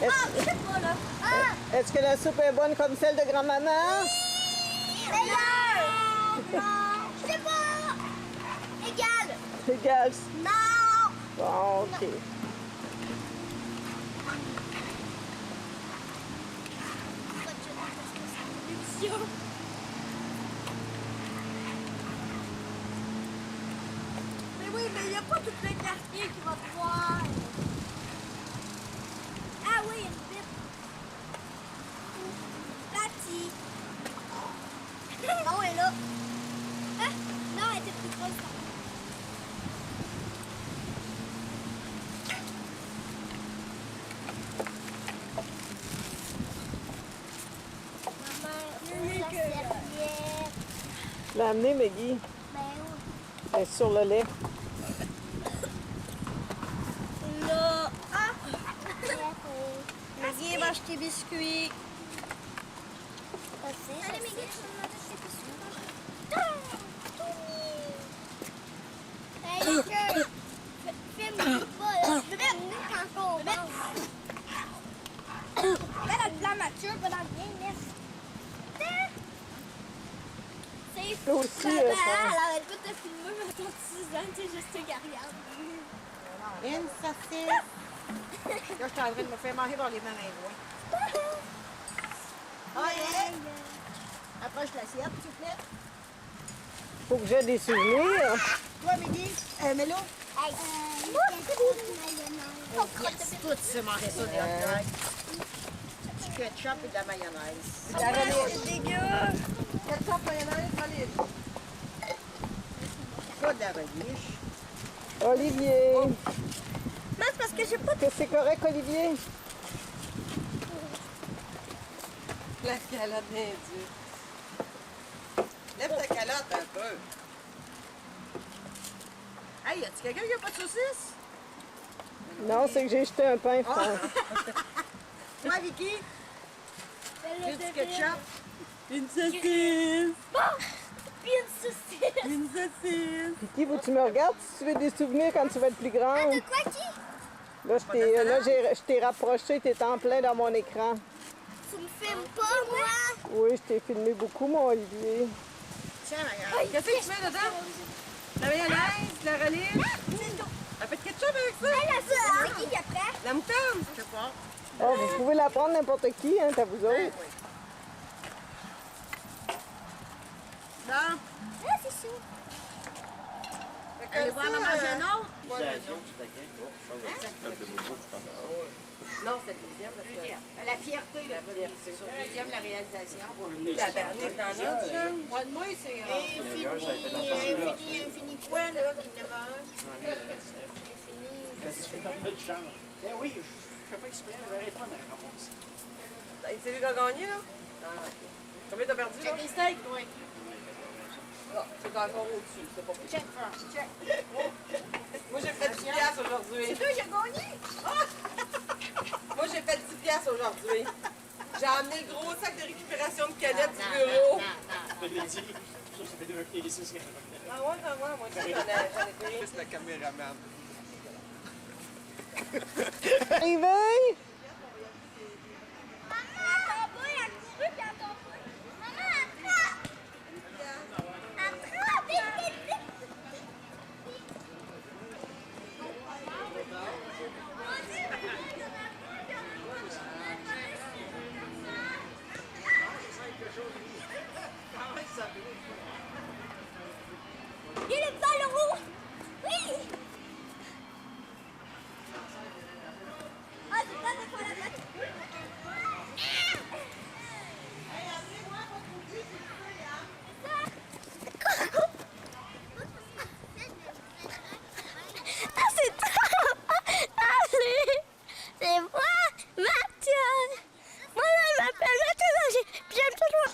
Est-ce je sais pas, là. Ah! est-ce que la soupe est bonne comme celle de grand-maman? Meilleur! Non! Je sais pas! Égal! Égal. Non! Bon, OK. Mais oui, mais il n'y a pas tout le quartier qui va te voir. Ah oui, il y a une bite. Tati. Non, elle est là. Ah, non, elle était plus grosse. Maman, la serviette. Je l'ai amené, Maggie. Ben oui. Elle est sur le lait. Là. Ah! Maggie, mange tes biscuits. Allez, Maggie, tu vas manger tes biscuits. Hey, que... Filme pas, là. Je veux filmer quand on mange. Là, la mature, pas dans le bien, laisse. C'est Toi aussi, Maman, ça. elle arrête pas de te filmer, mais quand tu 6 ans, tu sais, juste qu'elle regarde. Une saucisse. Là, je suis en train de me faire manger par les mains loin. Allez! Approche l'assiette, s'il vous plaît. Faut que j'ai des souvenirs. Toi, Mehdi. Mélo. Hey. Toi, tu sais manger ça, du ketchup et de la mayonnaise. La relish. C'est dégueu. Ketchup, mayonnaise, relish. Pas de la relish. Olivier. Mais c'est parce que j'ai pas de... Est-ce que c'est correct, Olivier? La calotte d'Indien. Lève ta calotte un peu. Hey, y a-tu quelqu'un qui a pas de saucisse? Non, c'est que j'ai jeté un pain franc. Toi, Vicky? J'ai Du ketchup? Une saucisse. Puis une saucisse. Une saucisse. Vicky, faut que tu me regardes si tu veux des souvenirs quand tu vas être plus grande. De quoi qui? Là, je t'ai rapproché, tu es en plein dans mon écran. Tu me filmes pas, moi? Oui, je t'ai filmé beaucoup, mon Olivier. Tiens, regarde. Qu'est-ce que tu mets dedans? La mayonnaise, la relish. Un peu de ketchup avec ça? Elle a ça. C'est qui qui a prêt? La moutarde? Je sais pas. Oh, vous pouvez la prendre n'importe qui, hein, t'as vous autres. Non? Ah, c'est chaud. Allez voir la manger un autre? Non, c'est le deuxième. Parce que... La fierté, la fierté. Sur le deuxième, la réalisation. La dernière dans l'autre, là. Moi, de moi, c'est... Infini quoi, là, qui ne mange? Ben oui, je fais pas exprès, j'arrête pas de la réponse. C'est lui qui a gagné, là? Combien t'as perdu, là? Check les steaks, oui. Non, c'est encore au-dessus, c'est pas check first, check. Moi, j'ai fait 10 piastres aujourd'hui. C'est toi qui as gagné. Moi, j'ai fait 10 piastres aujourd'hui. J'ai amené le gros sac de récupération de canettes du bureau. Ah ouais, moi aussi, j'en ai pris. C'est la caméraman. Arrivé? Maman, ton bout, il a couru dans ton bout. Maman, attrape! Attrape! Vite, vite, vite! Il y a le ballon rouge! Oui! Ah, c'est pas de quoi la mettre! Ah, c'est trop! Allez! C'est moi, Mathieu! Moi, là, je m'appelle Mathieu, puis j'aime toujours...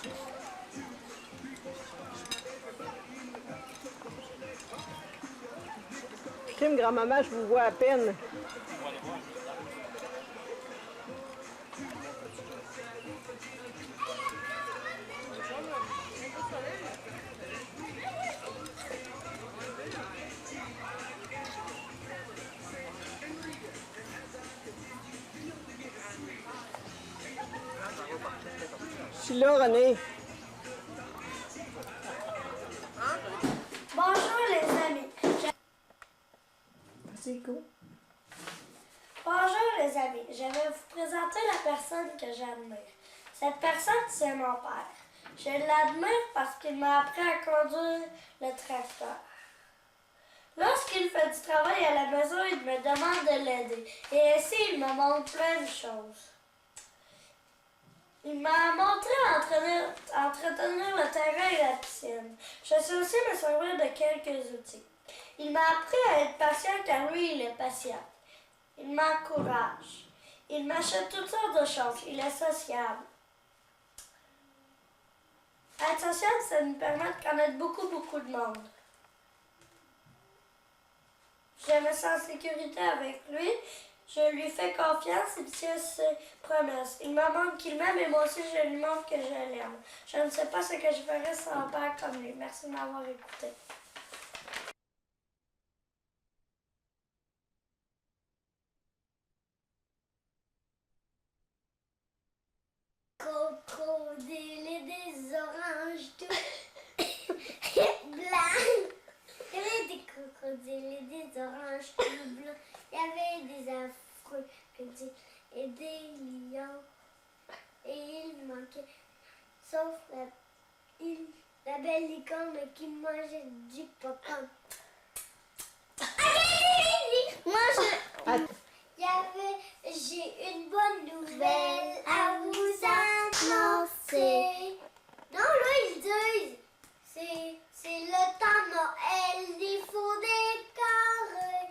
Crime, grand-maman, je vous vois à peine. Je suis là, René. Bonjour les amis. C'est cool. Bonjour les amis. Je vais vous présenter la personne que j'admire. Cette personne, c'est mon père. Je l'admire parce qu'il m'a appris à conduire le tracteur. Lorsqu'il fait du travail à la maison, il me demande de l'aider. Et ainsi, il me montre plein de choses. Il m'a montré à entretenir le terrain et la piscine. Je sais aussi me servir de quelques outils. Il m'a appris à être patient car lui, il est patient. Il m'encourage. Il m'achète toutes sortes de choses. Il est sociable. Être sociable, ça nous permet de connaître beaucoup de monde. Je me sens en sécurité avec lui. Je lui fais confiance et tient ses promesses. Il me montre qu'il m'aime et moi aussi je lui montre que je l'aime. Je ne sais pas ce que je ferais sans un père comme lui. Merci de m'avoir écouté. Crocodile et des oranges tout blancs. Il y avait des crocodiles et des oranges tout blancs. Il y avait des affreux crocodiles et des lions. Et il manquait, sauf la belle licorne qui mangeait du popcorn. Moi, j'ai une bonne nouvelle à vous annoncer. Non, là, ils disent, c'est le temps de Noël, il faut décorer,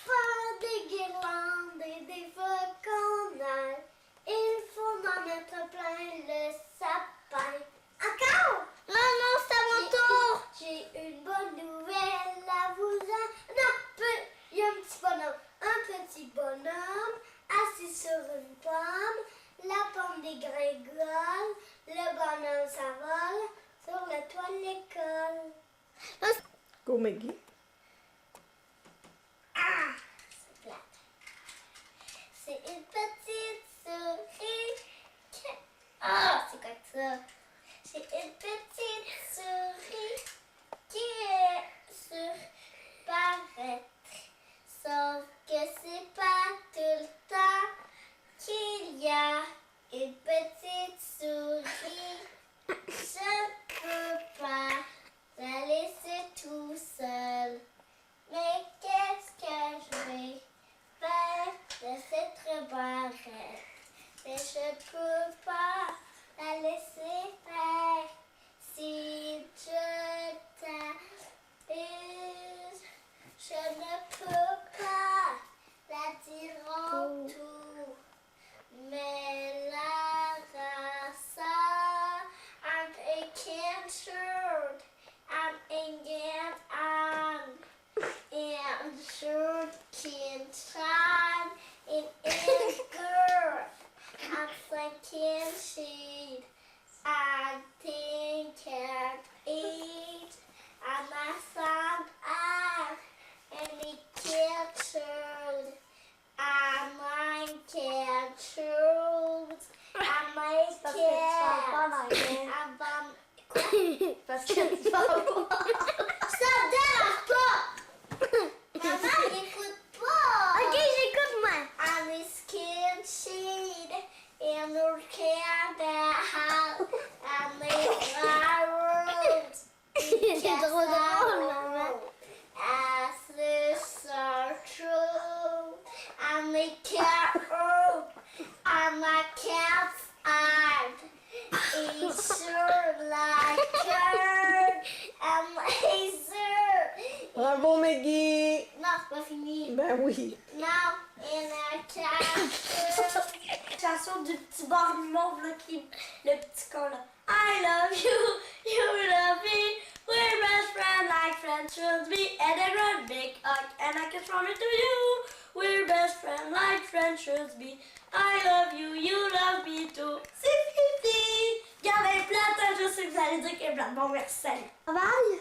faire des guirlandes et des flocons. Il faut en mettre plein le sapin. Encore? Non, c'est à mon tour. J'ai une bonne nouvelle à vous annoncer. Non, il y a un petit bonhomme assis sur une pomme. La pomme dégringole, le bonhomme s'envole sur le toit de l'école. Go, Maggie. Ah, c'est plate. C'est une petite souris. Ah, c'est quoi ça? C'est une petite souris qui est sur paraître. Sauf que c'est pas tout le temps qu'il y a une petite souris. Je peux pas la laisser tout seul. Mais qu'est-ce que je vais faire de cette barrette? Mais je peux pas la laisser Parce que tu vas voir. Ça me dérange pas! Maman, écoute pas! Ok, j'écoute moi. I'm a skin shade in your candle. I'm a rose. C'est trop drôle, maman. As this are true. I'm a cat. I'm a cat's eye. It's sure like her. I'm laser. Bravo, Maggie! Non, c'est pas fini. Ben oui. Now in a castle. Chanson du petit bar mauve là, le petit con là. I love you, you love me. We're best friends like friends should be. And I run big hug and I can throw it to you. We're best friends like friends should be. I love you, you love me too. C'est fini. Regardez, plate, je sais que vous allez dire qu'elle est plate. Bon, merci, salut. Travail?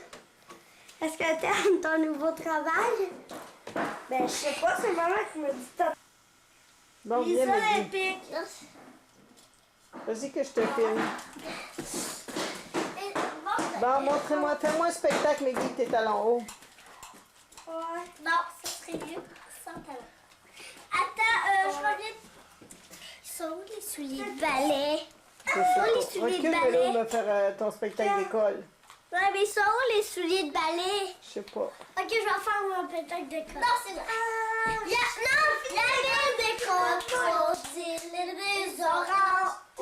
Est-ce que t'aimes ton nouveau travail? Ben, je sais pas, c'est maman qui me dit ça. Bon, Les viens, Maggie. Olympiques. Vas-y que je te filme. Bon, montre-moi, fais-moi un spectacle, Maggie, t'es talons haut. Ouais. Non, ça serait mieux sans talon. Attends, je reviens. Ils sont où les souliers de ballet? Je sais Oh, les pas. souliers Recule, de mais là, ballet. on va faire ton spectacle d'école. Ouais, mais ils sont où les souliers de ballet? Je sais pas. Ok, je vais faire mon spectacle d'école. Non, c'est vrai. Non, il y a des crocodiles, des oranges, ou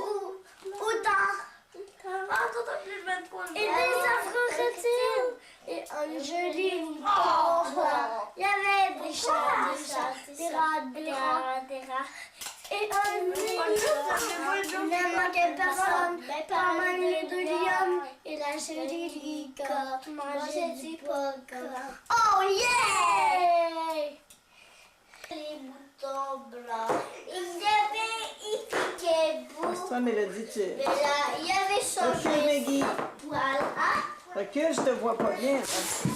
dans... Ah, t'entends plus le 23. Et des afro-crotines. Et un joli mouton. Il y avait des chats, des rats, des rats. Et un il ne manquait personne, pas même les deux lions. Et la jolie licorne mangeait du popcorn. Oh yeah! Les moutons blancs, ils piquaient bout. Toi, Mélodie, tu... Mais là, il y avait son Recule, Maggie. poil. Ah! Recule, je te vois pas bien.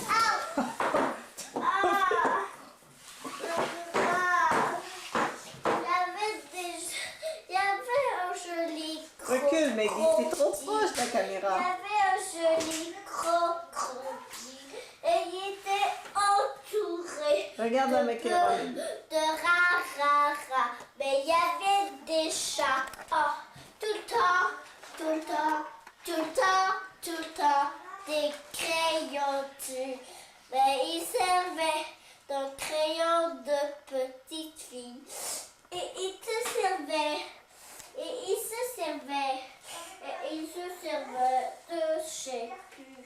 Ah! Ah! Il y avait un joli Recule, Maggie, t'es trop proche de la Il y caméra. avait un joli crocodile et il était entouré Regarde la de macaroni. rats. Mais il y avait des chats. Oh, tout le temps, des crayons dessus. Mais ils servaient d'un crayon de petite fille. Et ils se servaient. Et ils se servaient de, je sais plus.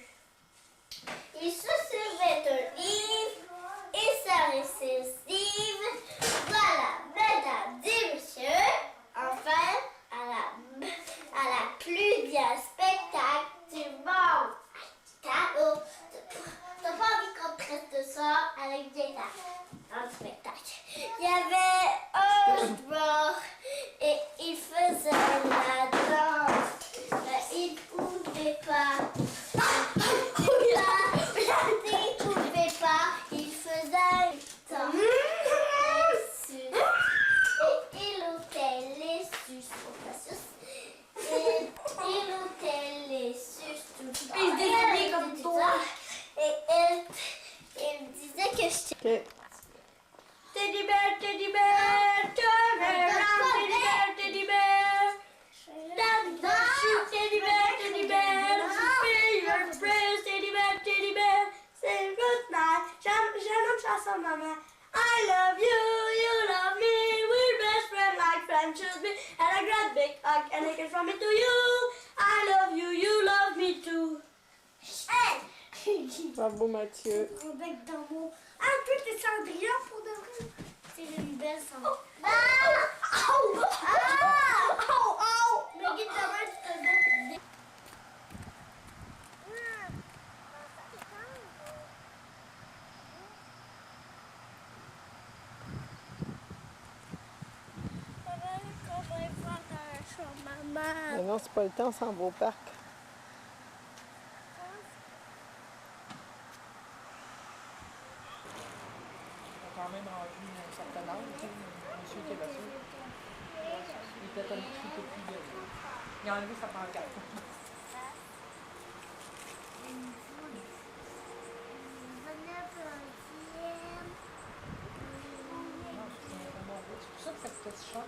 Ils se servaient d'un livre et ça récessive. Voilà, mesdames et messieurs, enfin, à la plus bien spectacle du monde. T'as pas envie qu'on traite ça avec des dans le spectacle. Il y avait un joueur et il faisait la danse. Mais il pouvait pas. Il pouvait pas. Il faisait le temps. Et il ôtait les sus. Il ôtait les sus tout le temps. Il déshabillait comme toi. Et il me disait que je... OK. Teddy bear, turn around, teddy bear. Shoot, teddy bear, say your prayers, teddy bear. Say good night. J'aime notre chanson, maman. I love you, you love me. We're best friends like friends should be. And I got big hug and I can from it to you. I love you, you love me too. Hey! Bravo, Mathieu. Un bec d'amour. Ah, toi, t'es Cendrillon pour de vrai? C'est une belle Cendrillon. Ah! Au! Ah! Au! Mais guide ta main, tu te donnes. Maman. Mais non, c'est pas le temps, on s'en va au parc. Quand même rendu un certain âge, tu sais, monsieur Québécois. Il était un petit peu plus vieux. Il a enlevé sa pancarte. si cher?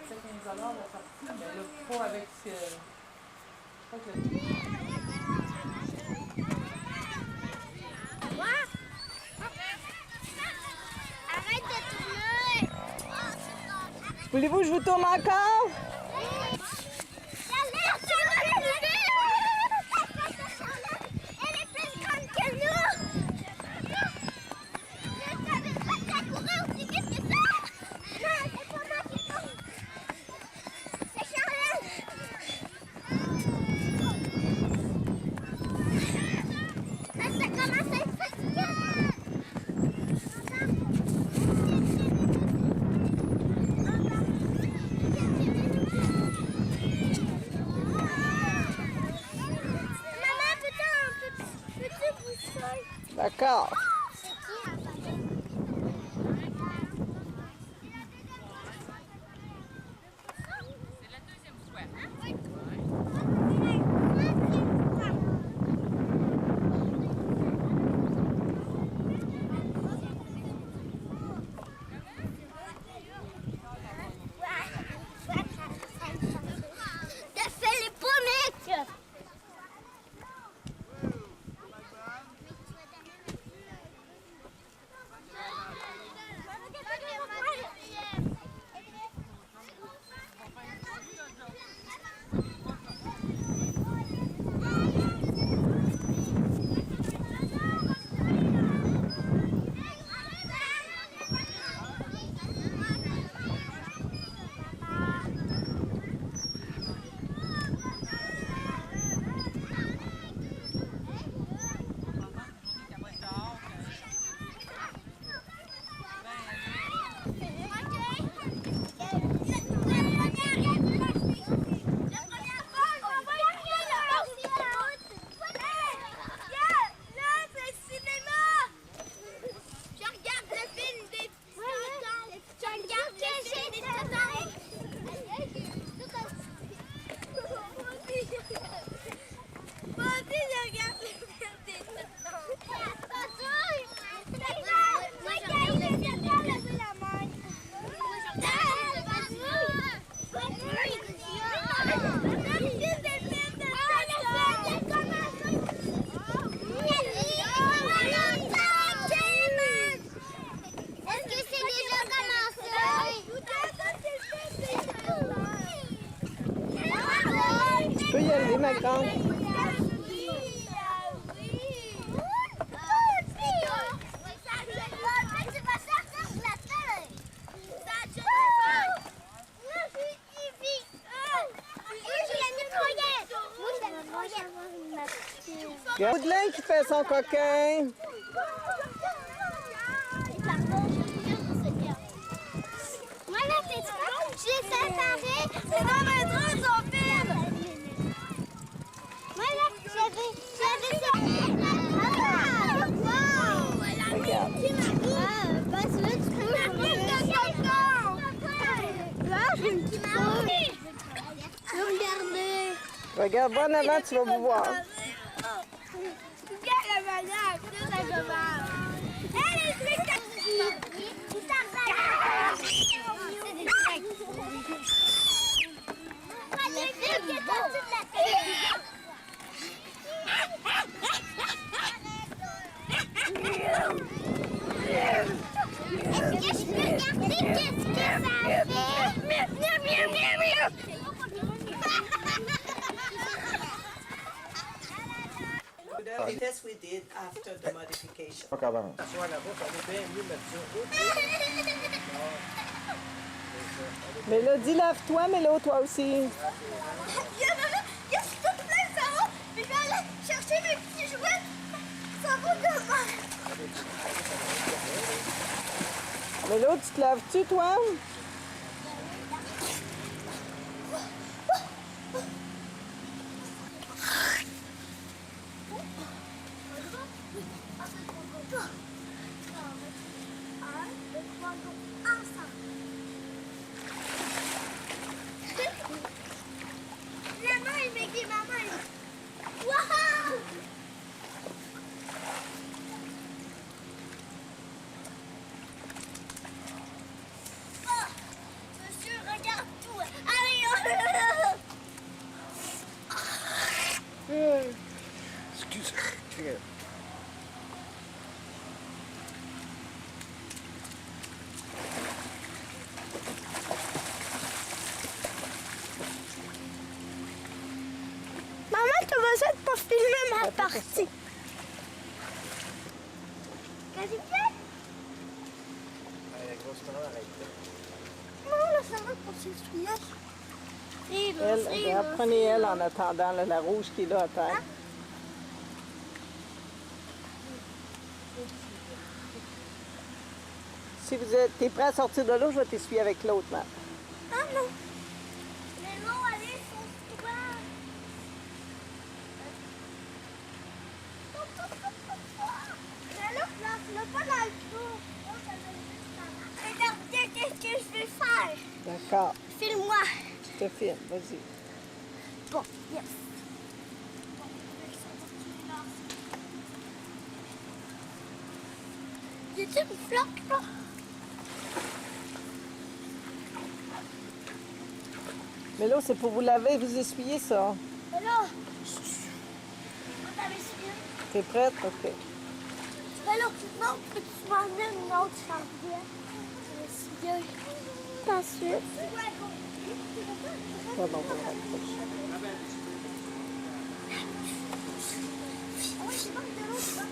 15 $ la sortie. Mais là, pas avec ce que. Pas que le... Arrête de tourner! Voulez-vous que je vous tourne encore? Elle est plus grande que nous! Je savais pas qu'elle courait aussi vite que ça! Non, c'est pas moi qui cours! C'est Charlotte! Ça commence à être fatigant! Maman, peux-tu pousser? D'accord. T'as fait les pommettes! Est-ce que c'est déjà commencé? Tu peux y aller, ma grande. Gaudelin qui fait son coquin. Moi, là, j'ai séparé. C'est dans ma trousse, son film. Moi, là, j'avais séparé. Wow! Regarde. Ben, tu veux, tu peux m'appeler de quelqu'un. Là, j'ai une petite trousse. Regardez. Regarde, va en avant, tu vas vous voir. Regarde la manière, c'est ça que va. Elle est spectaculaire. Est-ce que je peux regarder qu'est-ce que ça fait? The test we did after the modification. Pas qu'avant. Soit là-bas, ça allait bien mieux mettre ça. Mélodie, lave-toi, Mélo, toi aussi. Il y a tout plein de savon, puis je vais aller chercher mes petits jouets. Ça va comment? Mélo, tu te laves-tu, toi? La main, il m'écrit ma main. Wow! voiture. Maman, tu vas essayer de pas filmer ma partie. Qu'est-ce que tu fais? Non, là, ça va pour s'essuyer. Elle, prenez elle en attendant, là, la rouge qui est là à terre. Si vous êtes t'es prêt à sortir de l'eau, je vais t'essuyer avec l'autre main. Ah non. Mais non, allez, faut se voir. Mais là, place-le pas dans le trou. Regardez qu'est-ce que je vais faire. D'accord. Filme-moi. Je te filme, vas-y. Bon, yes. Y a-t-il une flotte, là? Mais là, c'est pour vous laver, vous essuyer ça. Mais là, on t'avait suivi. T'es prête? OK. Mais là, non, peux-tu m'emmener une autre serviette? Je vais essuyer. Ensuite. Pardon, pardon. Ah oui, c'est bon, de l'eau, c'est bon.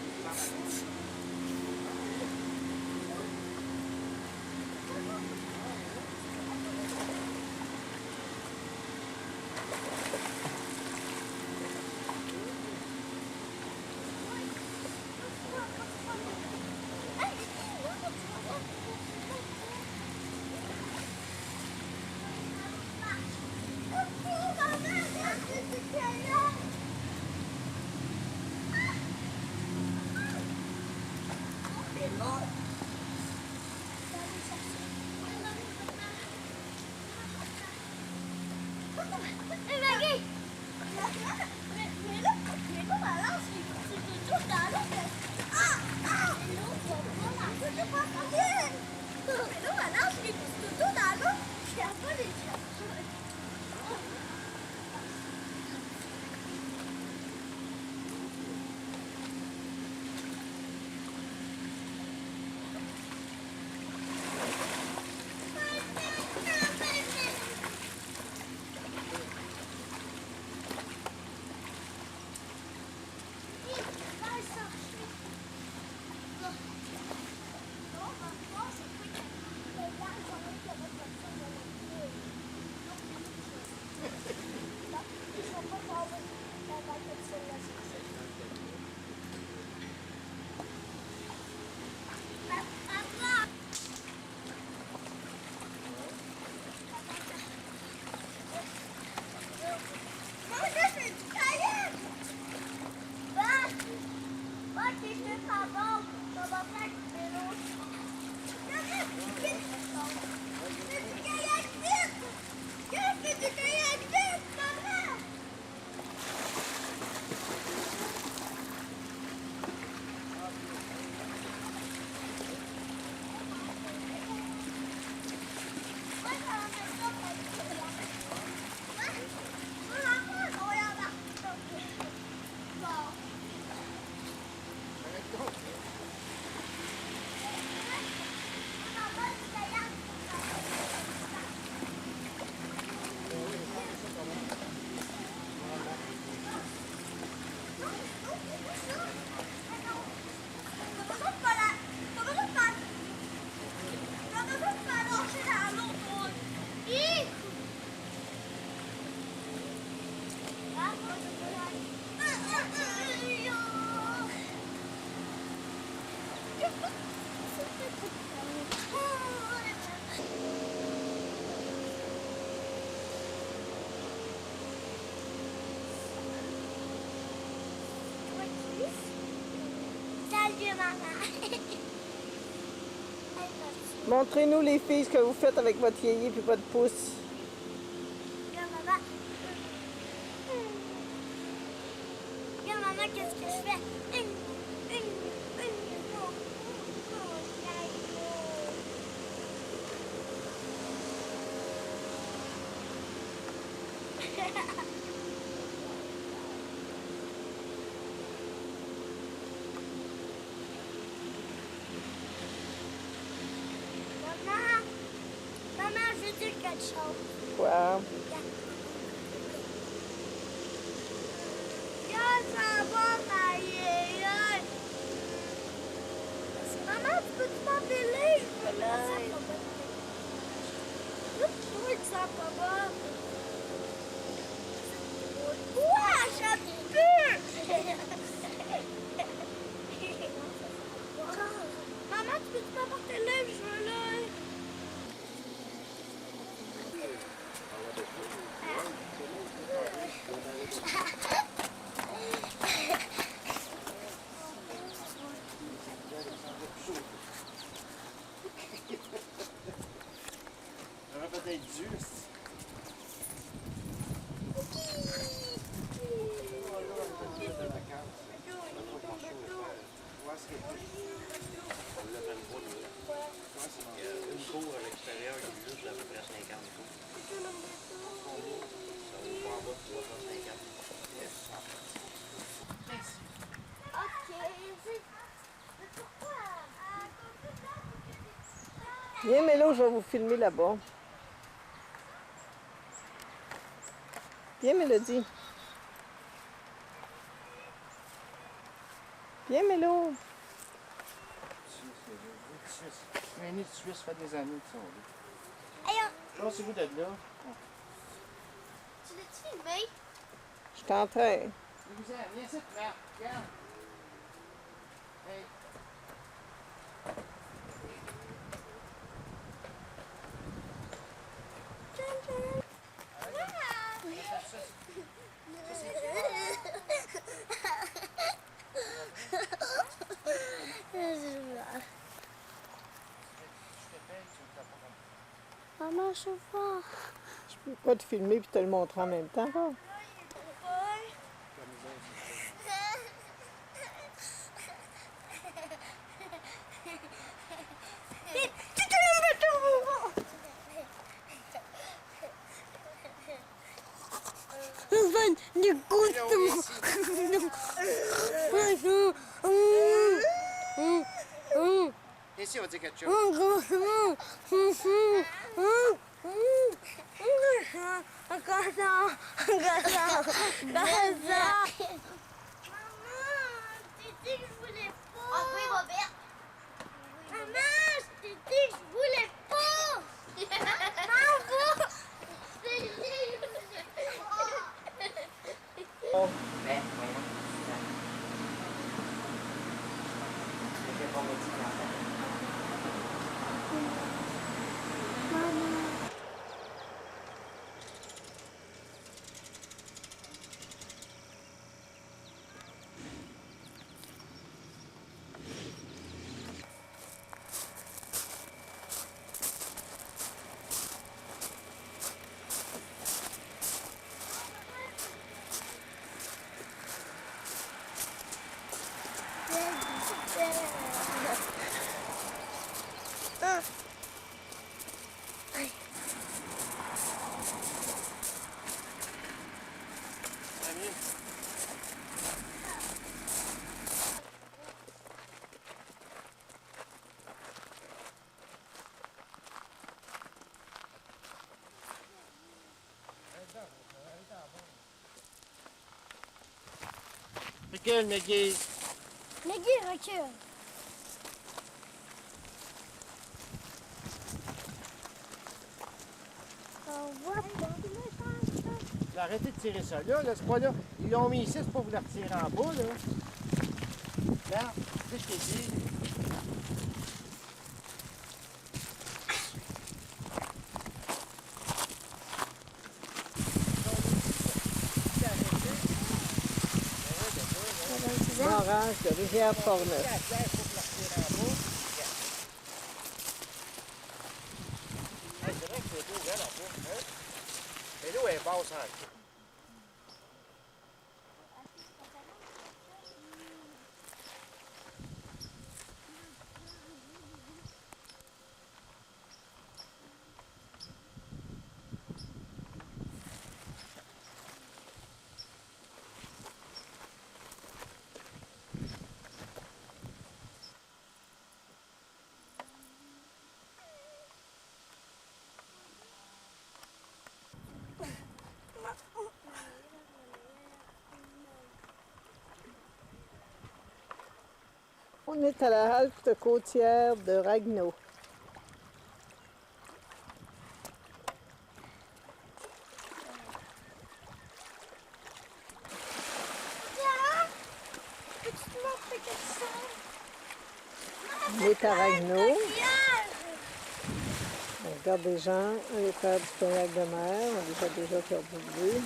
Salut maman. Montrez-nous les filles ce que vous faites avec votre yéyé puis votre pouce. Regarde maman. Regarde maman, qu'est-ce que je fais? quelque chose. Quoi? Regarde, ça va, Marie. Maman, tu peux-tu m'appeler? Je veux l'œil. Oui, ça va pas. Quoi? J'en peux! Maman, tu peux-tu m'apporter l'œil? Je veux l'œil. J'aurais peut-être dû. Une cour à l'extérieur qui est juste à peu près 50 cours. Ça vaut pas en bas de 350. Ok. Viens, Mélo, je vais vous filmer là-bas. Viens, Mélodie. Viens, Mélo. Je suis né de Suisse, ça fait des années qu'ils sont là. Aïe, Laissez-vous d'être là. tu l'as-tu filmé? Je suis en train. Viens ici, merde. Regarde. Hey. Maman, je vois. Je peux pas te filmer et te le montrer en même temps. Va. Ici, on va dire quelque chose. Maman, je t'ai dit que je voulais pas. Ah oui, Robert. Maman, je t'ai dit que je voulais pas. Maman, je t'ai dit que je voulais pas. Mais, voyons. Je vais pas me dire ça. Recule, Maggie. Maggie, recule. Arrêtez de tirer ça là, c'est pas là. Ils l'ont mis ici, c'est pas pour le retirer en bas, là. Regarde, c'est ce que je t'ai dit. Orange de Rivière-Portneuf. C'est vrai que c'est beau, regarde en bas. Hein? Mais l'eau est basse en queue. On est à la halte côtière de Ragno. On est à Ragno. On regarde des gens aller faire du kayak de mer. On les a déjà perdu de vue.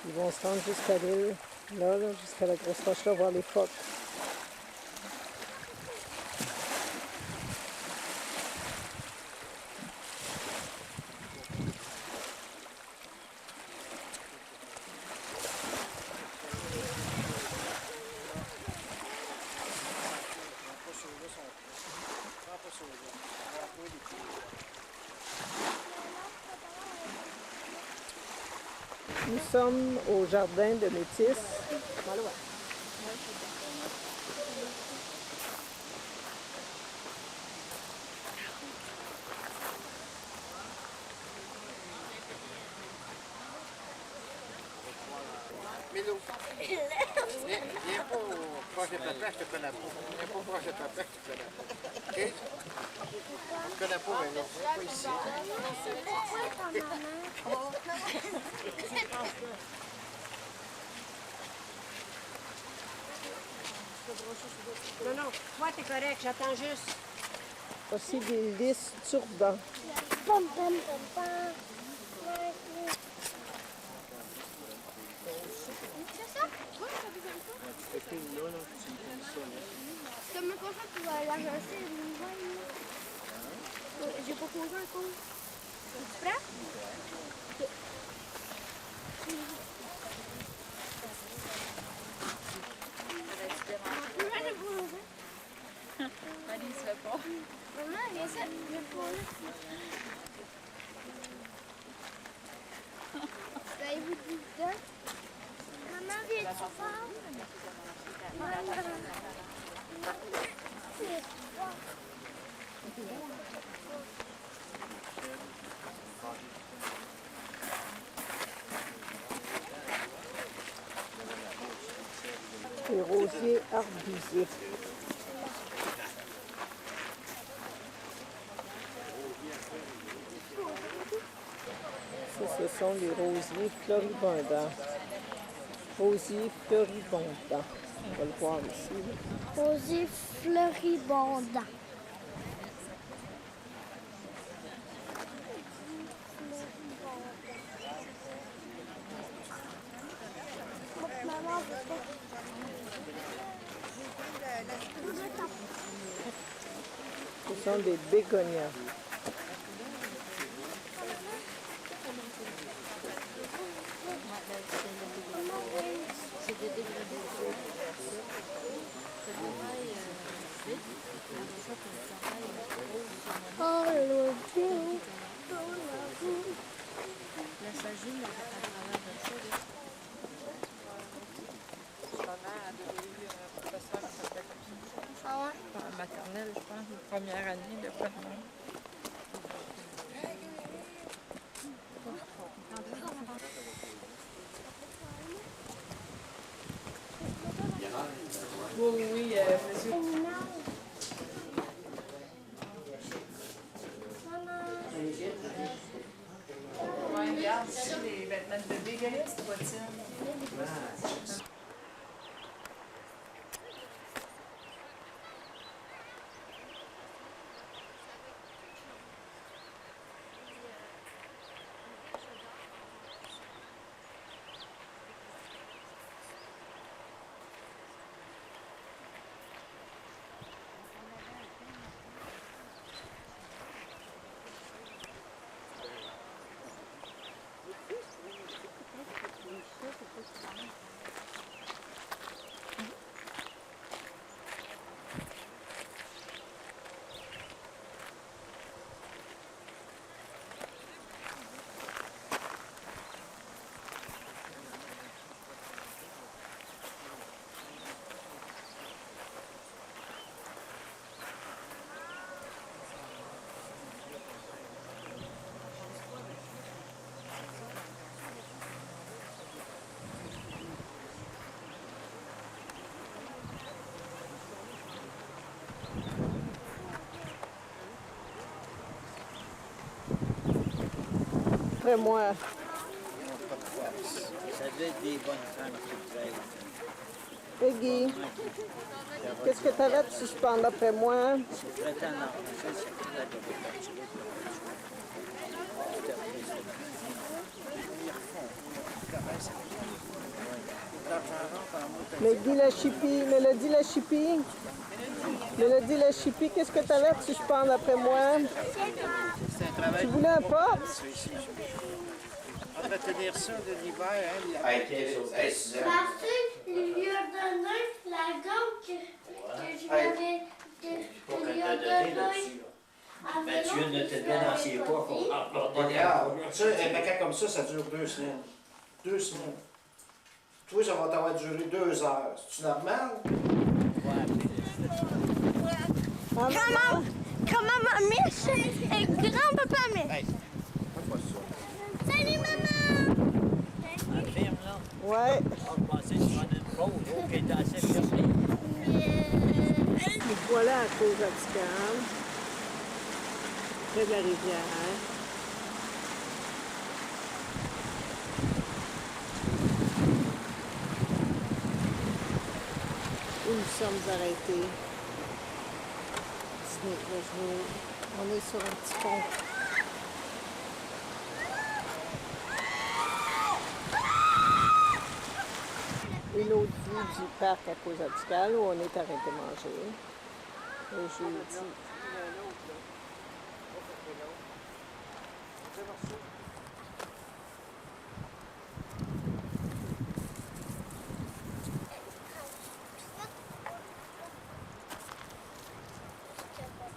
Ils vont se rendre jusqu'à l'île, là, jusqu'à la grosse roche là, voir les phoques. Nous sommes au jardin de Métis. Milo, viens pas au projet papa, je te connais pas. Viens pas au projet papa, je te connais pas. OK? Je te connais pas, Milo. Viens pas ici. Non, non, toi, t'es correct, j'attends juste. Voici des lys turbans. Pom, pom, pom, pom. C'est ça? Oui, ça besoin de ça. C'est comme pour ça que tu vas l'agencer une nouvelle. J'ai pas posé encore. Es-tu prêt? Ok. Allez, il se fait pas. Maman, viens ça, je vais le poser. Avez-vous du dedans? Maman, viens-tu fort? Maman. Des rosiers arbusiers. Ça, ce sont les rosiers floribondants. Rosiers floribondants. On va le voir ici. Rosier fleuribondant. Maman, Ce sont des bégonias. oh le Dieu. Ah ouais? En maternelle, je pense, la première année de quoi de même. Oui, oui, monsieur. Ouais, regarde, ici, les vêtements de bébé, regarde cette bottine. d'après moi. Ça devait être des bonnes femmes qui travaillent. Peggy, qu'est-ce que t'avais de suspendre d'après moi? C'est très tendance. Ça, c'est très tendance. Mélodie la chipie. Mélodie la chipie, qu'est-ce que t'avais de suspendre d'après moi? Tu voulais un pop? Entretenir ça de l'hiver, hein? Parce que lui a donné la gomme que je lui avais que lui a donné. Mathieu ne te met dans ses poids pour emporter des Regarde, ça, un paquet comme ça dure 2 semaines. 2 semaines. Toi, ça va t'avoir duré 2 heures. C'est-tu normal? Comment ma miche et grand-papa miche. Salut maman! ferme, là. Ouais. On pensait que tu prenais une pause. OK, t'es assez fermé. Nous voilà à cause d'Abscam, près de la rivière. Où nous sommes arrêtés. On est sur un petit pont. Une autre vue du parc à cause d'Abscam où on est arrêté manger. Le jeudi.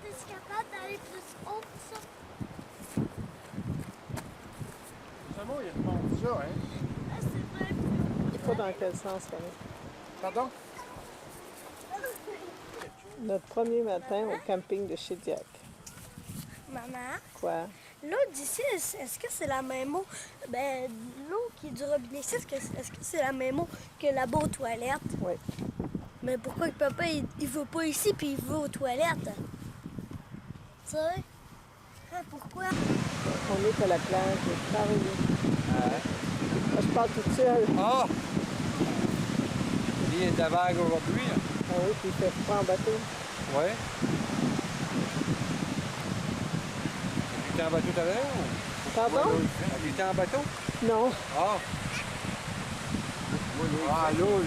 Es capable d'aller plus haut que ça. C'est moi, il remonte ça, hein? C'est vrai. Pas dans quel sens, Camille? Pardon? Notre premier matin au camping de Chédiac. Maman, Quoi? l'eau d'ici, est-ce que c'est la même eau? Ben, l'eau qui est du robinet ici, est-ce que c'est la même eau que là-bas aux toilettes? Oui. Mais pourquoi que papa, il va pas ici puis il va aux toilettes? Tu sais? Hein, pourquoi? On est à la plage de Charlie. Je parle toute seule. Ah! Il est à vague aujourd'hui. Hein? Ah oui, puis il fait froid en bateau. Oui. Tu étais en bateau tout à l'heure? Pardon? Tu étais en bateau? Non. Ah! Ah, l'eau.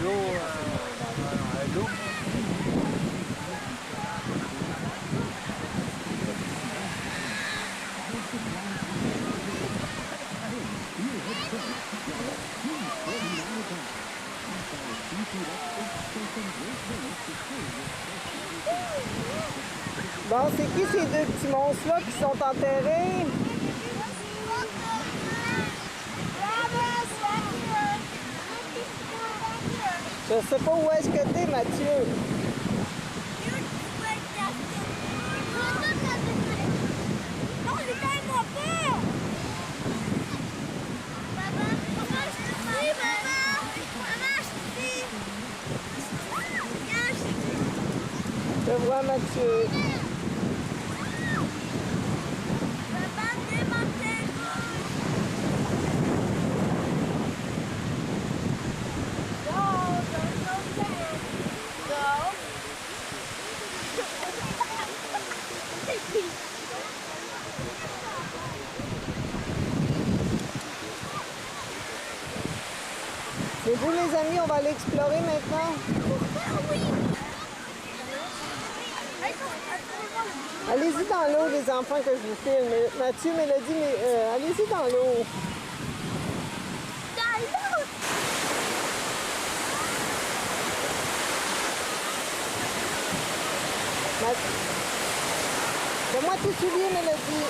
Bon, c'est qui ces deux petits monstres-là qui sont enterrés? Je sais pas où est-ce que t'es, Mathieu. Non, je t'aime mon père! Maman, je te dis, maman! Maman, je te dis! Regarde, je te dis! Je vois Mathieu. Maman, démontez! Et vous, les amis, on va aller explorer maintenant. Allez-y dans l'eau, les enfants, que je vous filme. Mathieu, Mélodie, allez-y dans l'eau. Donne-moi tes souliers, Mélodie.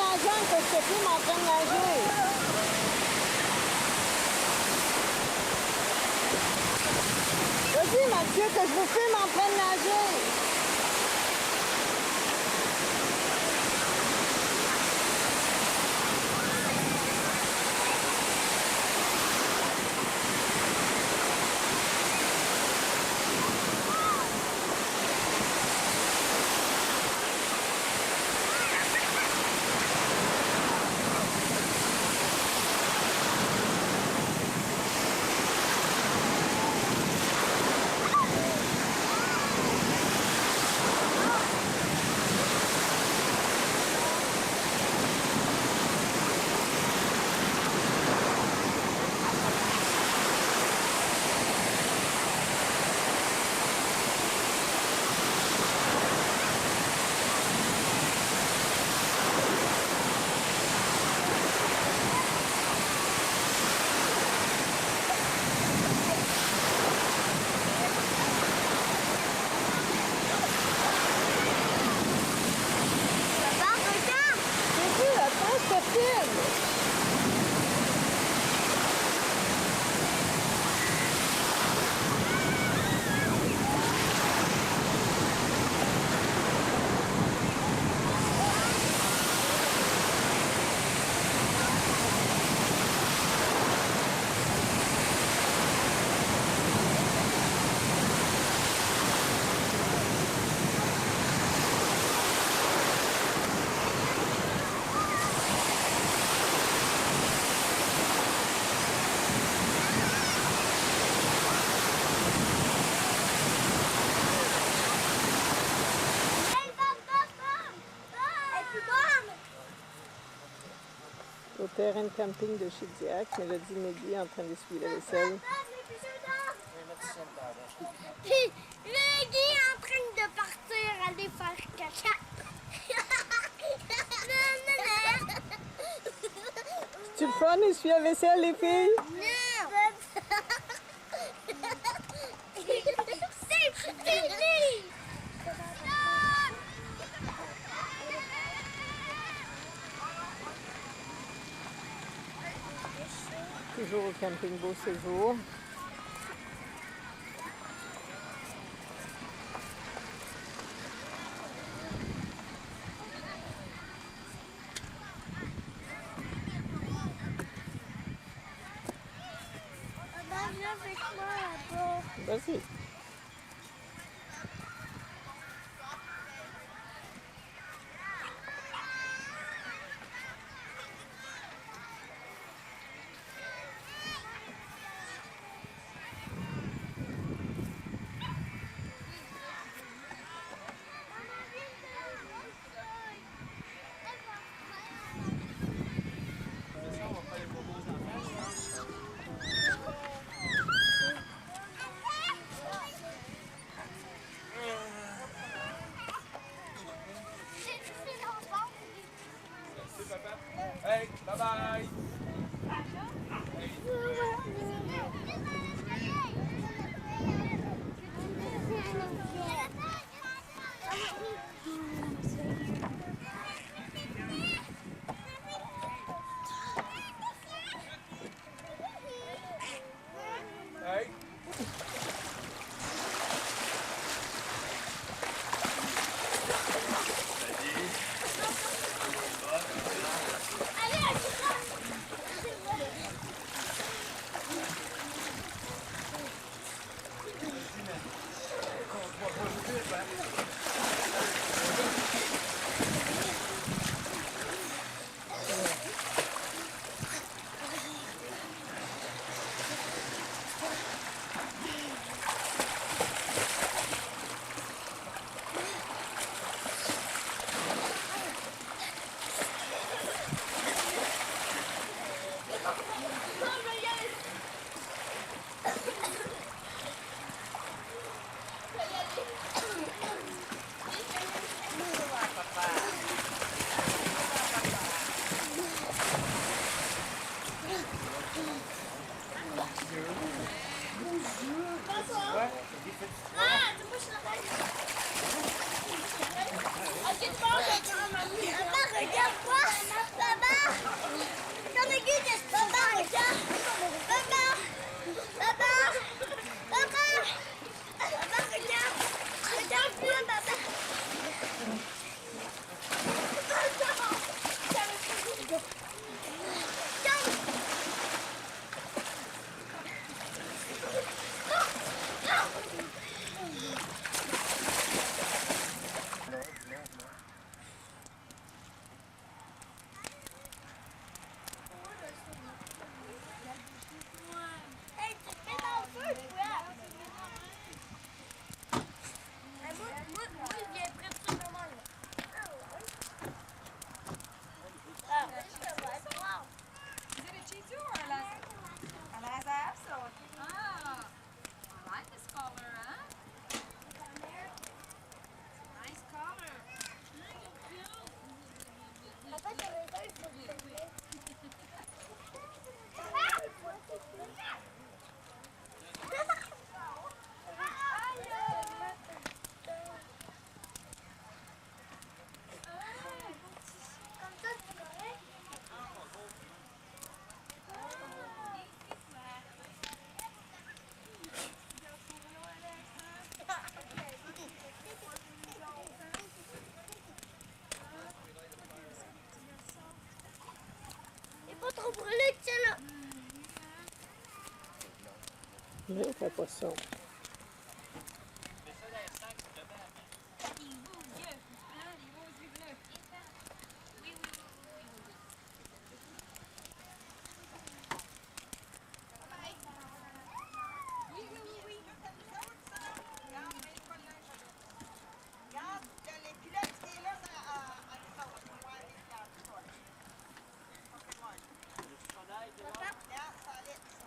nageant, que je te filme en train de nager. Vas-y, Mathieu, que je vous filme en train de nager. Au terrain de camping de Chidiac, Mélodie Megui en train d'essuyer la vaisselle. Puis, Megui est en train de partir aller faire caca. C'est le fun, essuyer la vaisselle, les filles? Non! C'est fini! Toujours au camping Beau Séjour. Viens avec moi là-bas. Vas-y. Hey, bye-bye! Hey! Regarde-moi! Mais fais pas ça.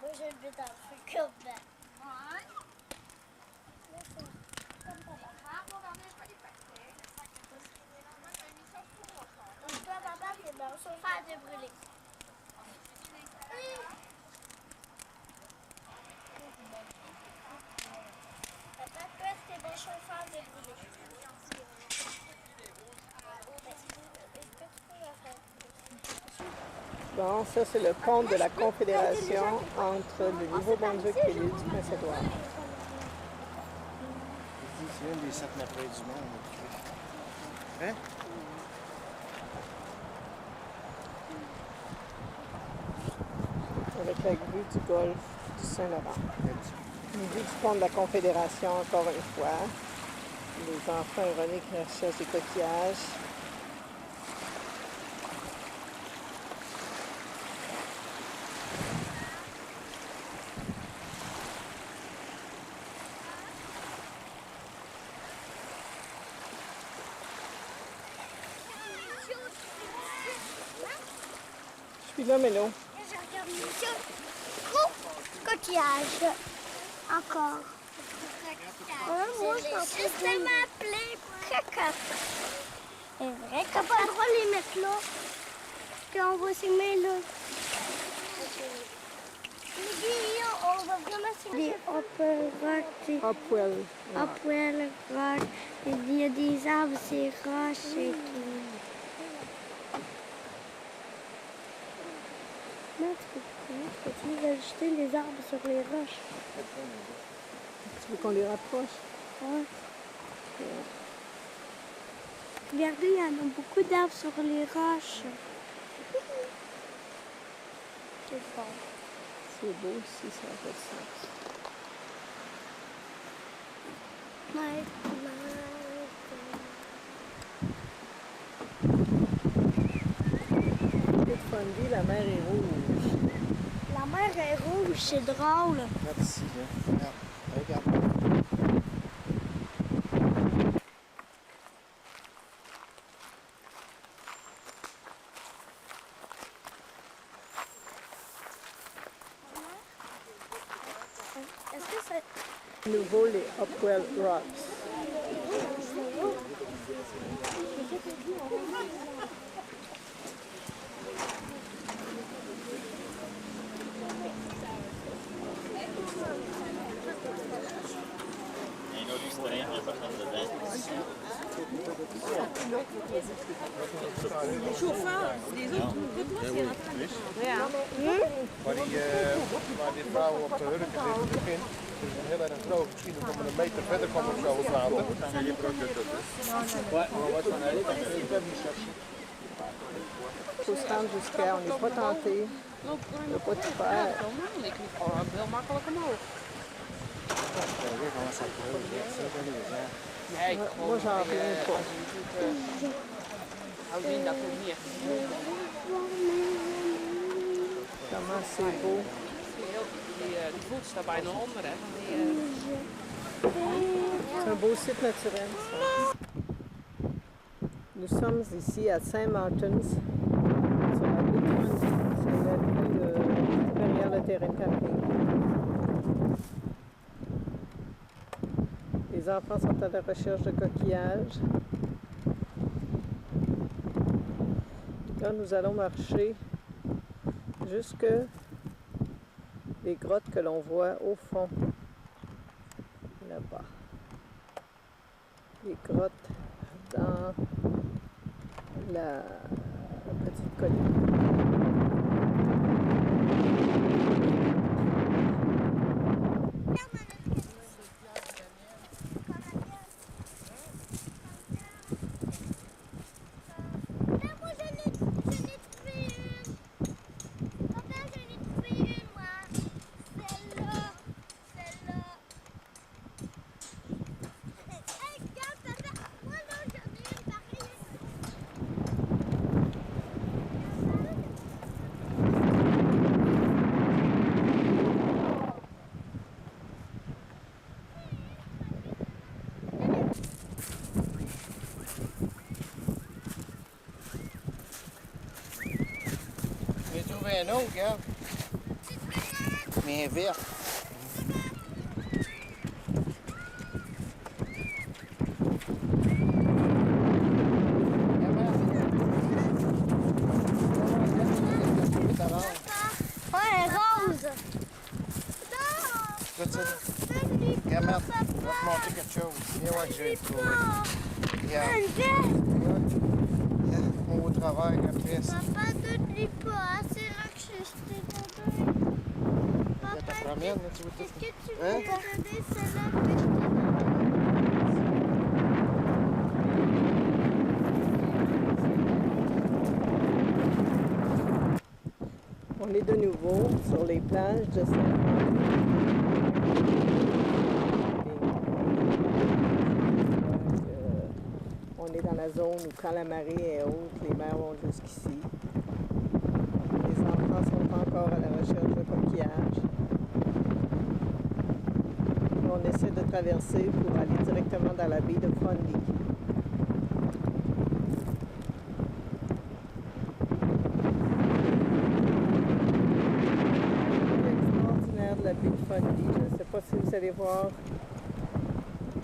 Moi, je le mets dans le feu comme ça. Toi, papa, c'est bon, chauffage de brûler. Papa, toi, c'est bon, chauffage de brûler. Bon, ça, c'est le pont de la Confédération entre le Nouveau-Brunswick et l'île du Prince-Édouard. C'est une des 7 merveilles du monde. Hein? Avec la vue du golfe du Saint-Laurent. Une vue du pont de la Confédération, encore une fois. Les enfants ironiques recherchent des coquillages. Je suis là, Mélo. Je regarde monsieur. Oh, coquillage. Encore. Moi, je suis tellement plein cocotte. C'est vrai qu'on n'a pas le droit de les mettre là. Puis on va s'aimer là. On va vraiment s'aimer. Des Upwell Rock. Upwell. Upwell Rock. Il y a des arbres, c'est roches et tout. Non, tu peux ajouter les arbres sur les roches. Tu veux qu'on les rapproche? Ouais. Regardez, il y en a beaucoup d'arbres sur les roches. C'est bon. C'est beau si ça fait sens. Toute Fundy, la mer est rouge. La mer est rouge, c'est drôle. Regarde ici, là. Regarde. Est-ce que ça... Nouveau, les Upwell Rocks. Les chauffeurs, les autres, Maar die vrouwen op de hurken zitten in het begin. Dus het is heel erg droog. Misschien nog een meter verder komen of zo het water. Il faut se rendre jusqu'à, on n'est pas tenté. On ne peut pas tout faire. Ik liep gewoon heel makkelijk omhoog. Nee, Moi, j'en reviens pas. Hou zien dat we hier. Comment c'est beau. Die voet staat bijna onder, hè. C'est un beau site naturel, ça. Nous sommes ici à St. Martins, sur la ville de Brunswick. C'est la ville supérieure de terrain de camping. Les enfants sont à la recherche de coquillages. Là, nous allons marcher jusque les grottes que l'on voit au fond, là-bas. Les grottes dans la petite colline. un autre, regarde. Mais vert. Ouais, rose. Regarde ça. Regarde, Marthe, je vais te montrer quelque chose. Viens voir que je vais te trouver. Regarde. Regarde. On va au travers après ça. Papa, donne-lui pas. C'est là que je t'ai donné. Papa, Ta première, là, tu veux est-ce que tu Hein? veux me donner celle-là que je t'ai donnée? On est de nouveau sur les plages de Saint-Martin. On est dans la zone où quand la marée est haute, les mers vont jusqu'ici. Les enfants sont encore à la recherche de coquillages. On essaie de traverser pour aller directement dans la baie de Fundy. Extraordinaire de la baie de Fundy. Je ne sais pas si vous allez voir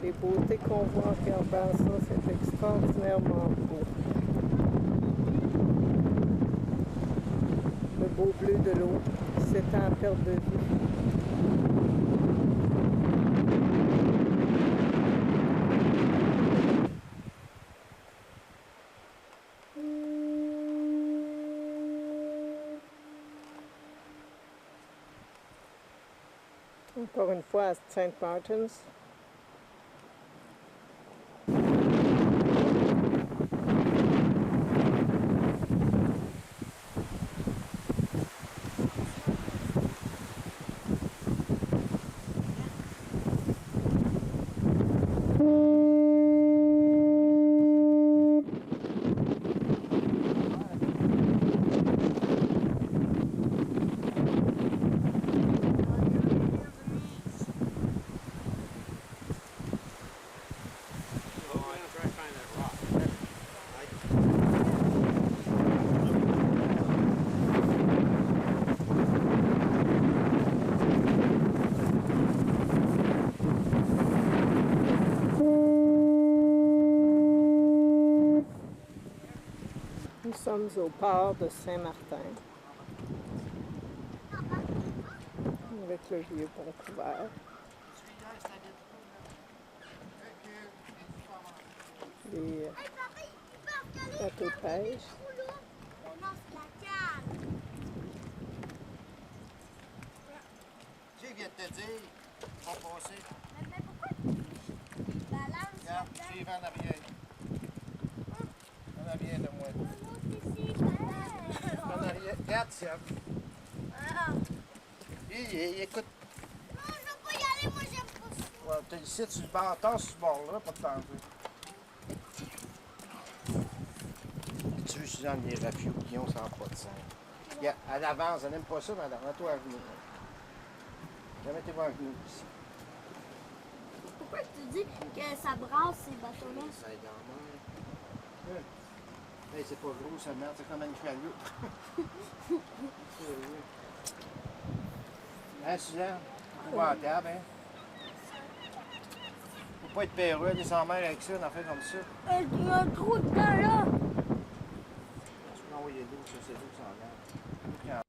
les beautés qu'on voit en regardant ça. C'est extraordinairement beau. Le beau bleu de l'eau qui s'étend à perte de vue. Encore une fois à St. Martin's. Nous sommes au port de Saint-Martin, avec le vieux pont couvert. Les bateaux de pêche. Tu sais, il vient de te dire, on va passer. Mais pourquoi tu balances Regarde, tu y vas en arrière. En arrière de moi. En arrière. Regarde ça. Il écoute. Non, je veux pas y aller, moi j'aime pas ça. Ouais, t'es ici, tu t'en sur ce bord-là, pas de temps. Tu veux, Suzanne, les rafios qui ont, ça n'a pas de sens. Regarde, elle avance, elle n'aime pas ça, madame. Toi, à venir. Jamais t'es pas à venir ici. Pourquoi tu dis que ça brasse ces bateaux-là? Ça est dans la mer. Hey, c'est pas gros, ça merde, c'est comme un chalot. Hein, Suzanne? Faut pas à table, hein? Faut pas être péreux, aller sans mer avec ça, on en fait comme ça. Il y a un trou dedans là! Tu peux envoyer l'eau, ça, c'est l'eau sans mer.